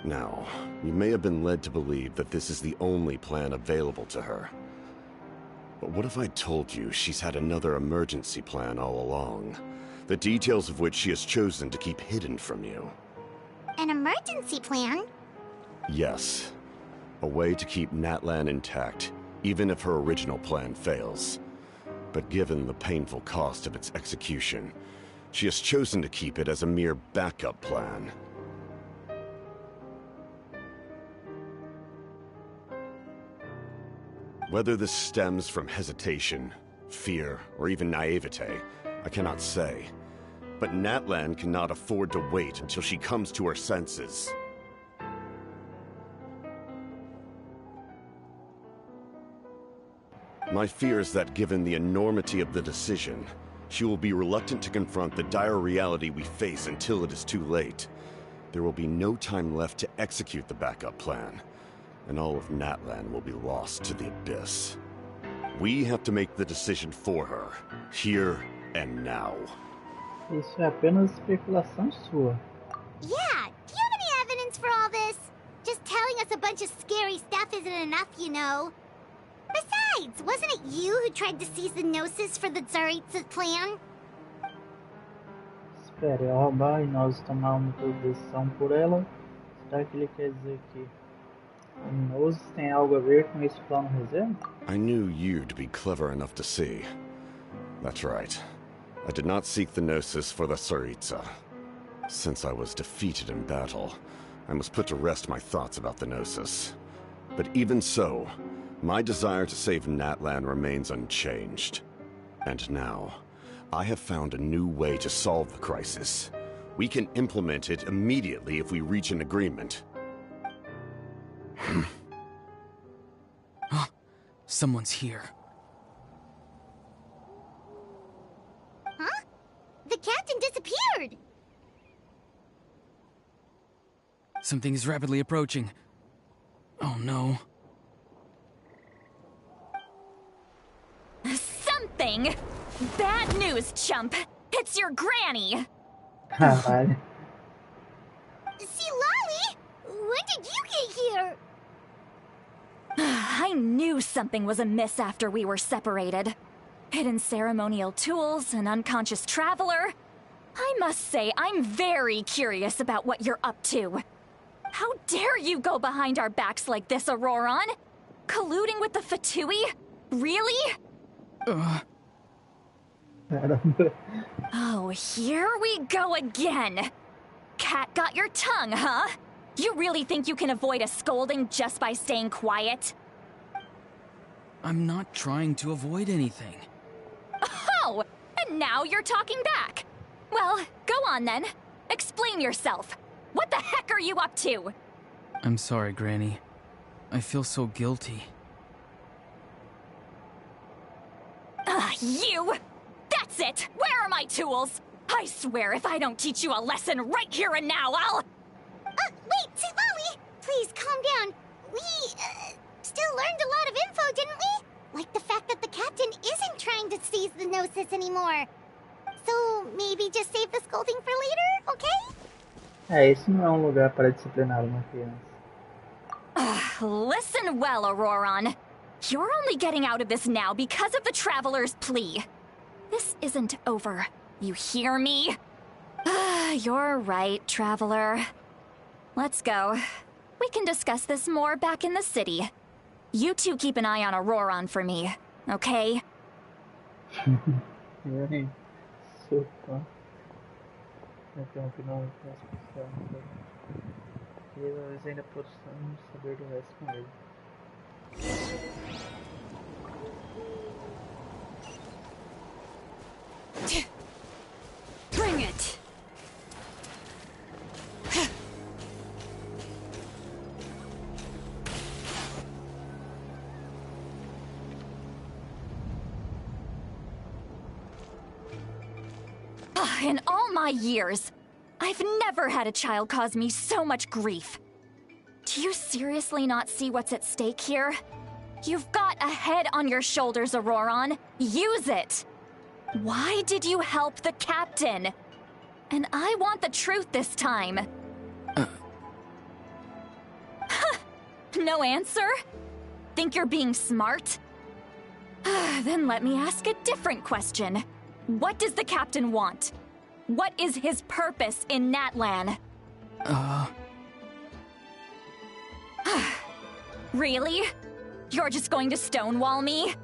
Now, you may have been led to believe that this is the only plan available to her. But what if I told you she's had another emergency plan all along, the details of which she has chosen to keep hidden from you? An emergency plan? Yes. A way to keep Natlan intact, even if her original plan fails. But given the painful cost of its execution, she has chosen to keep it as a mere backup plan. Whether this stems from hesitation, fear, or even naivete. I cannot say. But Natlan cannot afford to wait until she comes to her senses. My fear is that given the enormity of the decision, she will be reluctant to confront the dire reality we face until it is too late. There will be no time left to execute the backup plan, and all of Natlan will be lost to the abyss. We have to make the decision for her, here and now. Isso é apenas especulação sua. Yeah, do you have any evidence for all this? Just telling us a bunch of scary stuff isn't enough, you know. Besides, wasn't it you who tried to seize the Gnosis for the Tsaritsa plan? Espere, ao roubar e nós tomarmos toda decisão por ela, será que ele quer dizer que o Gnosis tem algo a ver com esse plano reserva? I knew you to be clever enough to see. That's right. I did not seek the Gnosis for the Tsaritsa. Since I was defeated in battle, I must put to rest my thoughts about the Gnosis. But even so, my desire to save Natlan remains unchanged. And now, I have found a new way to solve the crisis. We can implement it immediately if we reach an agreement. Someone's here. Huh? The captain disappeared! Something is rapidly approaching. Oh no. Something? Bad news, chump. It's your granny. Caralho. See, Lolly? When did you get here? I knew something was amiss after we were separated. Hidden ceremonial tools, an unconscious traveler. I must say, I'm very curious about what you're up to. How dare you go behind our backs like this, Auroron? Colluding with the Fatui? Really? Caramba. Oh, here we go again. Cat got your tongue, huh? You really think you can avoid a scolding just by staying quiet? I'm not trying to avoid anything. Oh, and now you're talking back. Well, go on then. Explain yourself. What the heck are you up to? I'm sorry, Granny. I feel so guilty. You! That's it! Where are my tools? I swear if I don't teach you a lesson right here and now, I'll... Wait, see, Lolly! Please, calm down. We, still learned a lot of info, didn't we? Like the fact that the captain isn't trying to seize the Gnosis anymore. So, maybe just save the scolding for later, okay? Isso não é lugar para disciplinar uma criança. Listen well, Auroron. You're only getting out of this now because of the Traveler's plea. This isn't over. You hear me? You're right, Traveler. Let's go. We can discuss this more back in the city. You two keep an eye on Auroron for me, okay? Sopa. Até um final da especial. E nós ainda possamos saber do resto com ele. Bring it! In all my years, I've never had a child cause me so much grief. Do you seriously not see what's at stake here? You've got a head on your shoulders, Auroron. Use it! Why did you help the captain? And I want the truth this time. No answer? Think you're being smart? Then let me ask a different question. What does the captain want? What is his purpose in Natlan? Really? You're just going to stonewall me?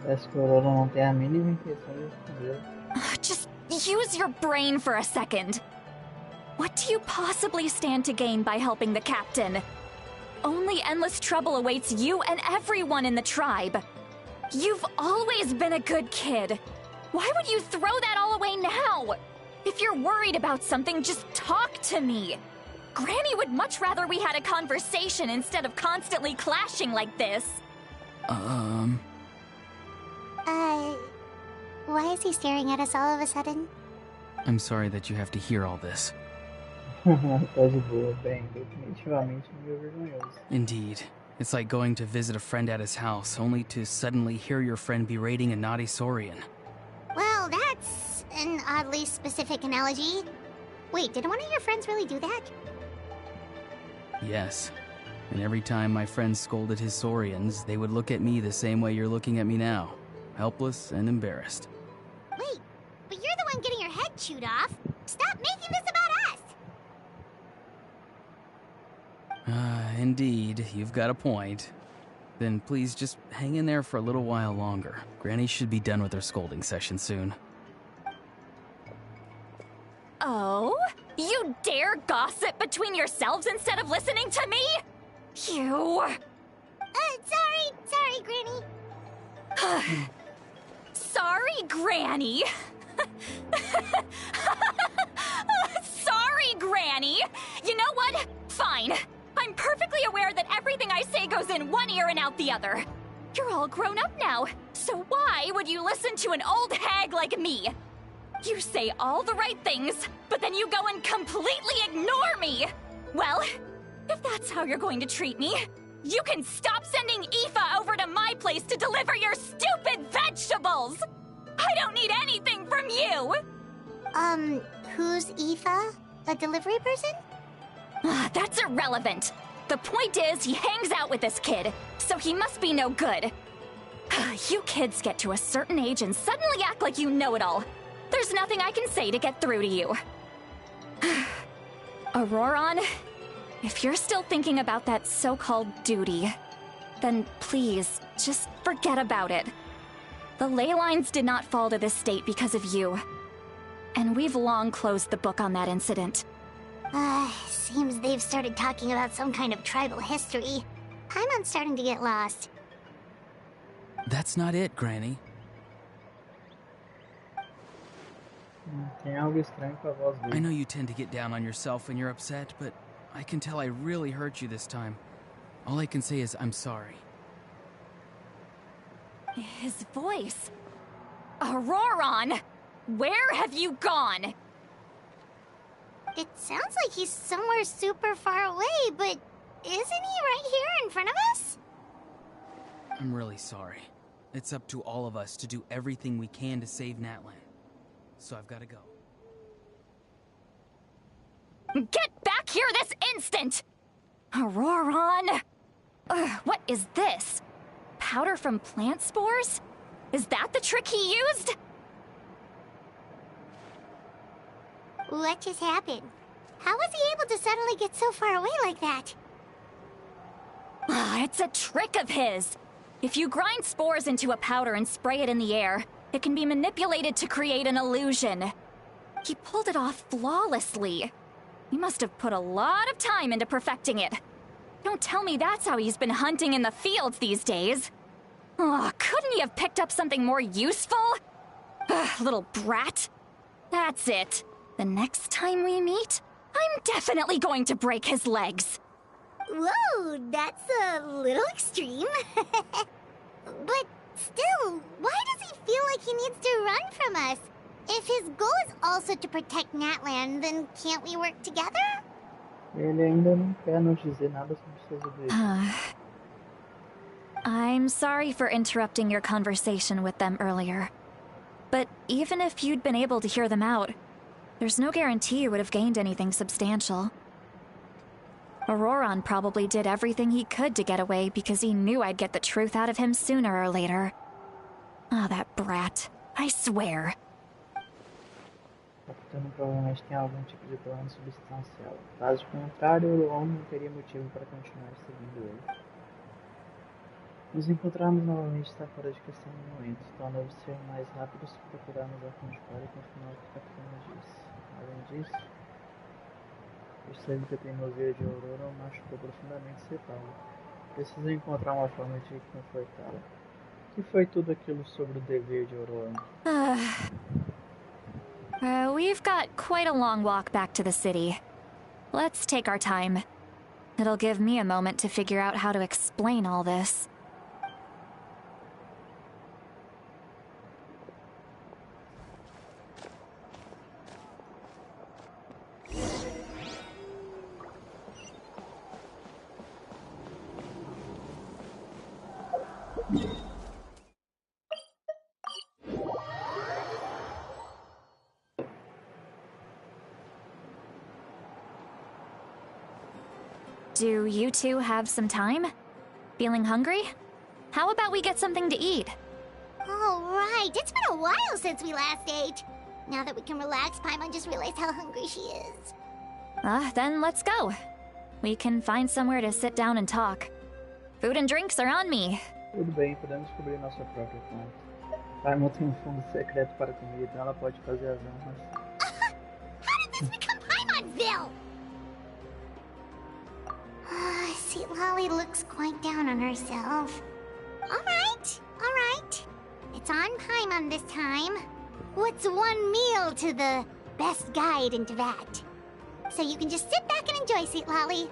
Parece que o Aurora não tem a mínima intenção de responder. Just use your brain for a second. What do you possibly stand to gain by helping the captain? only endless trouble awaits you and everyone in the tribe. You've always been a good kid. Why would you throw that all away now? If you're worried about something, just talk to me. Granny would much rather we had a conversation instead of constantly clashing like this. Why is he staring at us all of a sudden? I'm sorry that you have to hear all this. Tá de boa, bem, definitivamente meio vergonhoso. Indeed. It's like going to visit a friend at his house, only to suddenly hear your friend berating a naughty Saurian. Well, that's an oddly specific analogy. Wait, did one of your friends really do that? Yes. And every time my friend scolded his Saurians, they would look at me the same way you're looking at me now. Helpless and embarrassed. Wait, but you're the one getting your head chewed off. Stop making this about us! Indeed, you've got a point. Then please just hang in there for a little while longer. Granny should be done with her scolding session soon. Oh? You dare gossip between yourselves instead of listening to me? You... Sorry, Granny. Sorry, Granny. Sorry, Granny. You know what? Fine. I'm perfectly aware that everything I say goes in one ear and out the other. You're all grown up now, so why would you listen to an old hag like me? You say all the right things, but then you go and completely ignore me! Well, if that's how you're going to treat me, you can stop sending Aoife over to my place to deliver your stupid vegetables! I don't need anything from you! Who's Aoife? A delivery person? That's irrelevant. The point is, he hangs out with this kid, so he must be no good. You kids get to a certain age and suddenly act like you know it all. There's nothing I can say to get through to you. Auroron, if you're still thinking about that so-called duty, then please, just forget about it. The ley lines did not fall to this state because of you. And we've long closed the book on that incident. Seems they've started talking about some kind of tribal history. I'm starting to get lost. That's not it, Granny. Tem algo estranho com a voz dele. I know you tend to get down on yourself when you're upset, but I can tell I really hurt you this time. All I can say is I'm sorry. His voice. Auroron! Where have you gone? It sounds like he's somewhere super far away, but isn't he right here in front of us? I'm really sorry. It's up to all of us to do everything we can to save Natlan. So I've got to go. Get back here this instant! Auroron! What is this? Powder from plant spores? Is that the trick he used? What just happened? How was he able to suddenly get so far away like that? It's a trick of his. If you grind spores into a powder and spray it in the air, it can be manipulated to create an illusion. He pulled it off flawlessly. He must have put a lot of time into perfecting it. Don't tell me that's how he's been hunting in the fields these days. Couldn't he have picked up something more useful? Little brat. That's it. The next time we meet, I'm definitely going to break his legs. Whoa, that's a little extreme. But still, why does he feel like he needs to run from us? If his goal is also to protect Natlan, then can't we work together? Ele ainda não quer nos dizer nada sobre seus objetos. I'm sorry for interrupting your conversation with them earlier. But even if you'd been able to hear them out, there's no guarantee you would have gained anything substantial. Auroron probably did everything he could to get away because he knew I'd get the truth out of him sooner or later. That brat. I swear. O capitão provavelmente tem algum tipo de plano substancial. Caso contrário, o homem não teria motivo para continuar seguindo ele. Nos encontrarmos novamente está fora de questão no momento, então deve ser mais rápido se procurarmos Arconte para confirmar o que o capitão nos disse. Além disso, Percebe que a teimosia de Aurora o machucou profundamente seu pai. Precisa encontrar uma forma de confortá-la. O que foi tudo aquilo sobre o dever de Aurora? We've got quite a long walk back to the city. Let's take our time. It'll give me a moment to figure out how to explain all this. Do you two have some time? Feeling hungry? How about we get something to eat? All right, it's been a while since we last ate. Now that we can relax, Paimon just realized how hungry she is. Then let's go. We can find somewhere to sit down and talk. Food and drinks are on me. Tudo bem, podemos descobrir nossa própria conta. Paimon tem fundo secreto para comida, então ela pode fazer as honras. How did this become Paimonville? See, Lolly looks quite down on herself. All right. It's on Paimon this time. What's one meal to the best guide into that? So you can just sit back and enjoy, sweet Lolly.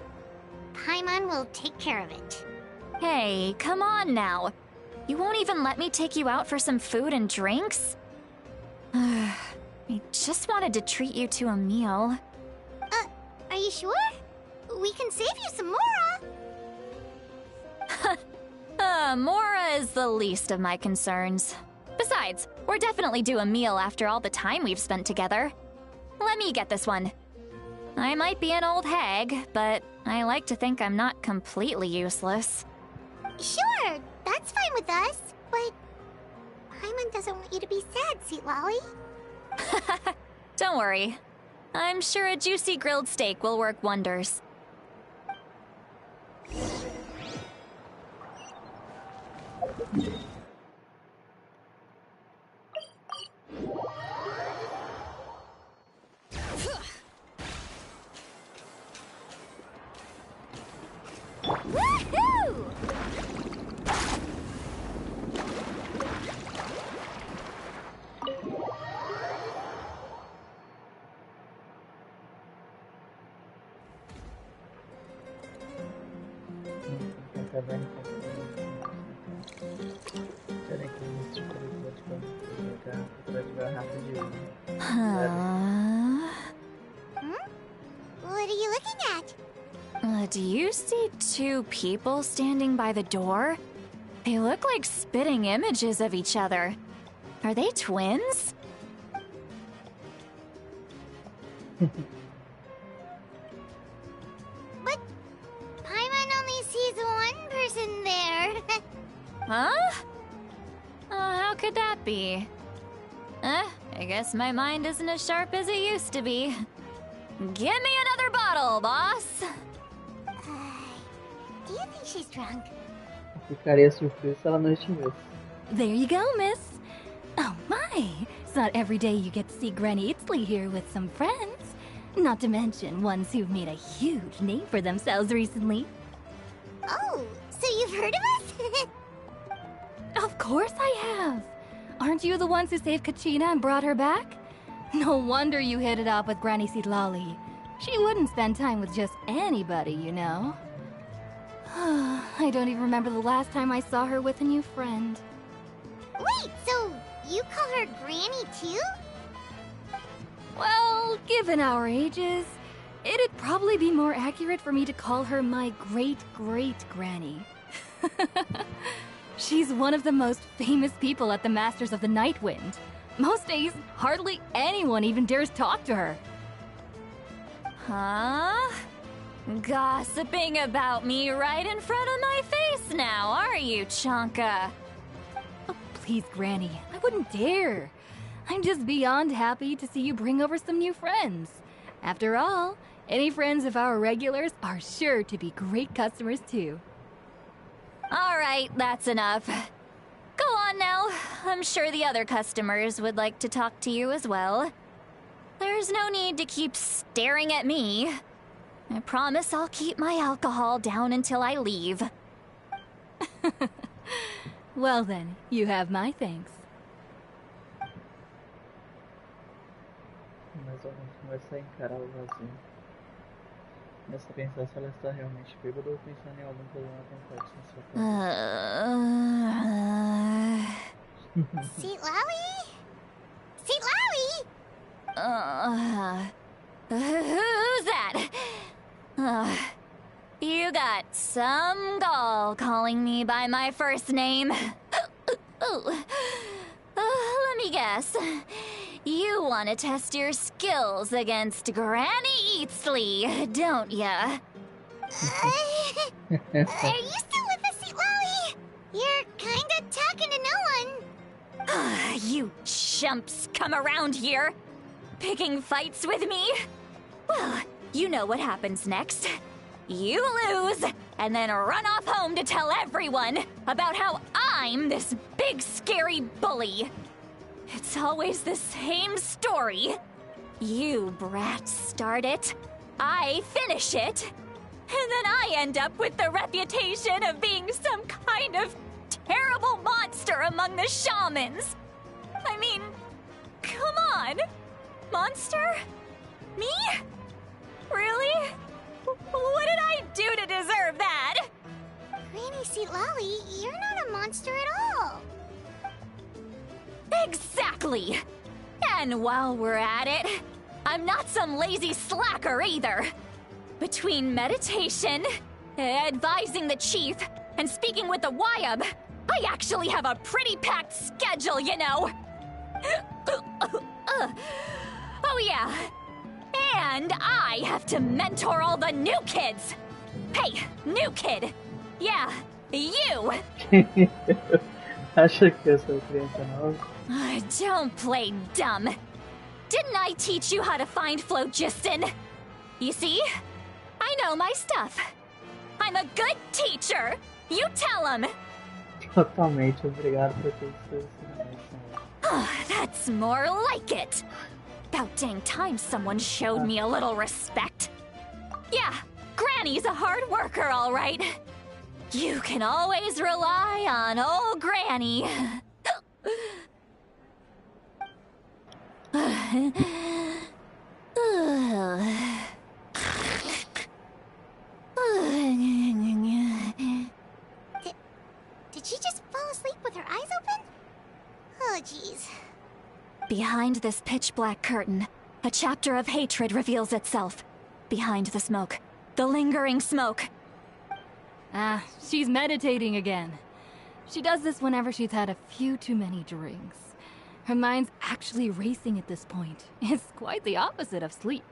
Paimon will take care of it. Hey, come on now. You won't even let me take you out for some food and drinks? I just wanted to treat you to a meal. Are you sure? We can save you some Mora. Mora is the least of my concerns. Besides, we're definitely due a meal after all the time we've spent together. Let me get this one. I might be an old hag, but I like to think I'm not completely useless. Sure, that's fine with us, but Paimon doesn't want you to be sad, sweet Lolly. Don't worry. I'm sure a juicy grilled steak will work wonders. Woohoo! What are you looking at? Do you see two people standing by the door? They look like spitting images of each other. Are they twins? But Paimon only sees one person there. Huh? How could that be? I guess my mind isn't as sharp as it used to be. Give me another bottle, boss! Do you think she's drunk? Ficaria surpreso se ela não estivesse. There you go, miss. Oh my, it's not every day you get to see Granny Itzley here with some friends. Not to mention ones who've made a huge name for themselves recently. Oh, so you've heard of us? Of course I have. Aren't you the ones who saved Kachina and brought her back? No wonder you hit it off with Granny Sidlali. She wouldn't spend time with just anybody, you know. I don't even remember the last time I saw her with a new friend. Wait, so you call her Granny too? Well, given our ages, it'd probably be more accurate for me to call her my great-great-granny. She's one of the most famous people at the Masters of the Nightwind. Most days, hardly anyone even dares talk to her. Huh? Gossiping about me right in front of my face now, are you, Chonka? Oh, please, Granny, I wouldn't dare. I'm just beyond happy to see you bring over some new friends. After all, any friends of our regulars are sure to be great customers too. All right, that's enough. Go on now. I'm sure the other customers would like to talk to you as well. There's no need to keep staring at me. I promise I'll keep my alcohol down until I leave. Well then, you have my thanks. Mas vamos começar a encarar o vazio. Começa a pensar se ela está realmente bêbada ou pensando em algum problema complexo na sua cabeça. Seat Lowy? Seat Lowy? Who's that? You got some gall calling me by my first name. Let me guess. You want to test your skills against Granny Eatsley, don't ya? Are you still with us, Seat Lowy? You're kinda talking to no one. You chumps come around here, picking fights with me? Well, you know what happens next. You lose, and then run off home to tell everyone about how I'm this big scary bully. It's always the same story. You brats start it, I finish it, and then I end up with the reputation of being some kind of terrible monster among the shamans. I mean, come on. Monster? Me? Really? What did I do to deserve that? Granny Seat Lowy, you're not a monster at all. Exactly! And while we're at it, I'm not some lazy slacker either. Between meditation, advising the chief, and speaking with the Wyab, I actually have a pretty packed schedule, you know. Oh yeah. And I have to mentor all the new kids. Hey, new kid. Yeah, you. Acha que eu sou criança nova? Don't play dumb. Didn't I teach you how to find phlogiston? You see? I know my stuff. I'm a good teacher. You tell him. Totalmente, obrigado por todos os seus ensinamentos. That's more like it. About dang time someone showed me a little respect. Yeah, Granny's a hard worker, all right. You can always rely on old Granny. Did she just fall asleep with her eyes open? Oh, jeez. Behind this pitch-black curtain, a chapter of hatred reveals itself. Behind the smoke. The lingering smoke. Ah, she's meditating again. She does this whenever she's had a few too many drinks. Her mind's actually racing at this point. It's quite the opposite of sleep.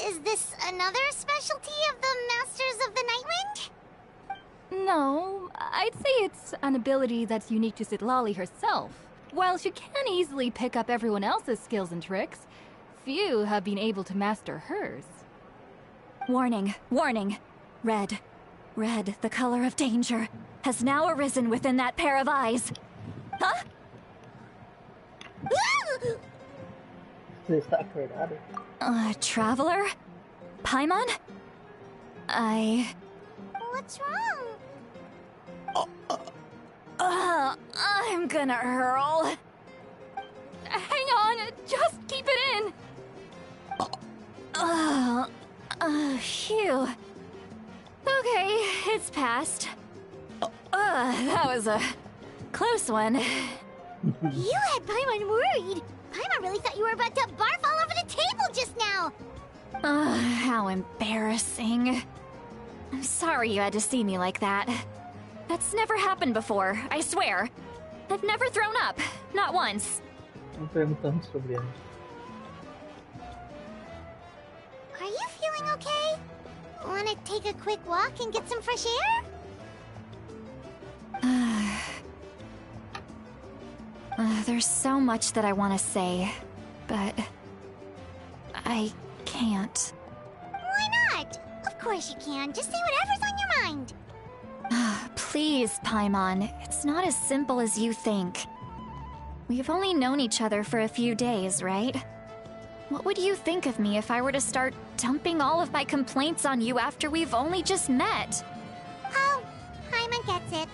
Is this another specialty of the Masters of the Nightwind? No, I'd say it's an ability that's unique to Citlali herself. While she can easily pick up everyone else's skills and tricks, few have been able to master hers. Warning, warning. Red, the color of danger, has now arisen within that pair of eyes. Huh? Você está acordado? Traveler? Paimon? What's wrong? I'm gonna hurl. Hang on, just keep it in. Phew. Okay, it's passed. That was a close one. You had Paimon worried. Paimon really thought you were about to barf all over the table just now. How embarrassing. I'm sorry you had to see me like that. That's never happened before, I swear. I've never thrown up, not once. Não perguntamos sobre ela. Are you feeling okay? Wanna take a quick walk and get some fresh air? There's so much that I want to say, but I can't. Why not? Of course you can. Just say whatever's on your mind. Please, Paimon. It's not as simple as you think. We've only known each other for a few days, right? What would you think of me if I were to start dumping all of my complaints on you after we've only just met? Oh, Hyman gets it.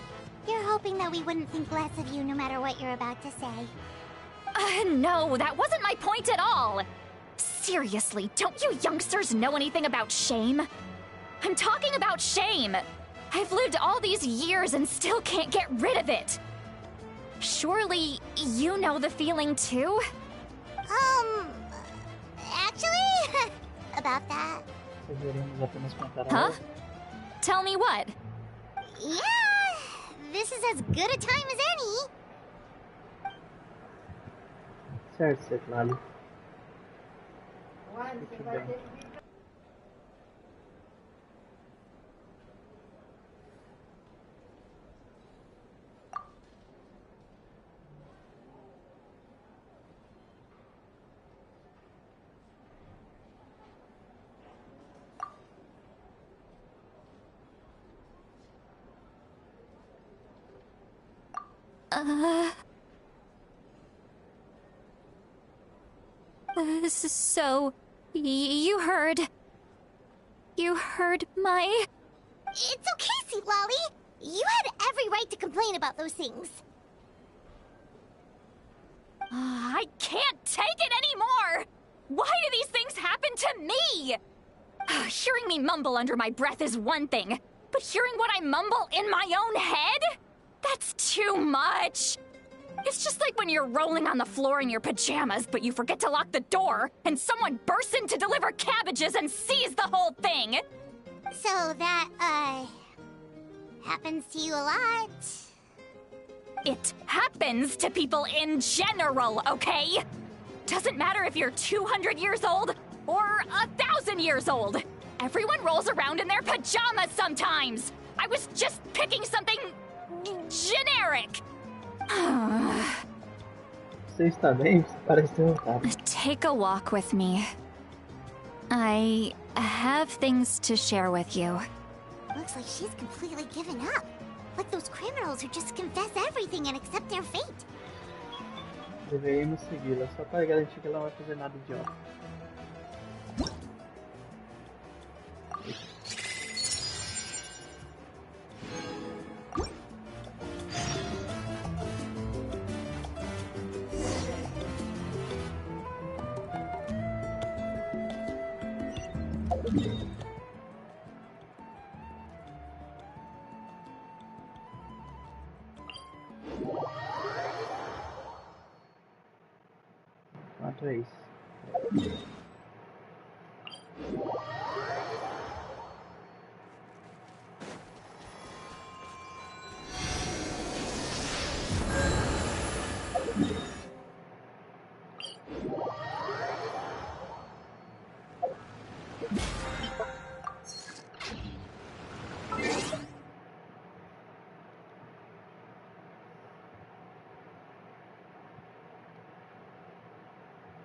You're hoping that we wouldn't think less of you no matter what you're about to say. No, that wasn't my point at all! Seriously, don't you youngsters know anything about shame? I'm talking about shame! I've lived all these years and still can't get rid of it! Surely, you know the feeling too? Actually, about that. Huh? Tell me what? Yeah, this is as good a time as any. Certo, Lali. Muito bem. So, you heard my... It's okay, Sweet Lolly. You had every right to complain about those things. I can't take it anymore! Why do these things happen to me? Hearing me mumble under my breath is one thing, but hearing what I mumble in my own head? That's too much! It's just like when you're rolling on the floor in your pajamas, but you forget to lock the door, and someone bursts in to deliver cabbages and sees the whole thing! So that, happens to you a lot. It happens to people in general, okay? Doesn't matter if you're 200 years old or 1,000 years old. Everyone rolls around in their pajamas sometimes. I was just picking something generic. Você está bem? Você parece derrotado. Take a walk with me. I have things to share with you. Looks like she's completely given up. Like those criminals who just confess everything and accept their fate. Deveríamos segui-la, só para garantir que ela não vai fazer nada idiota. Quanto é isso?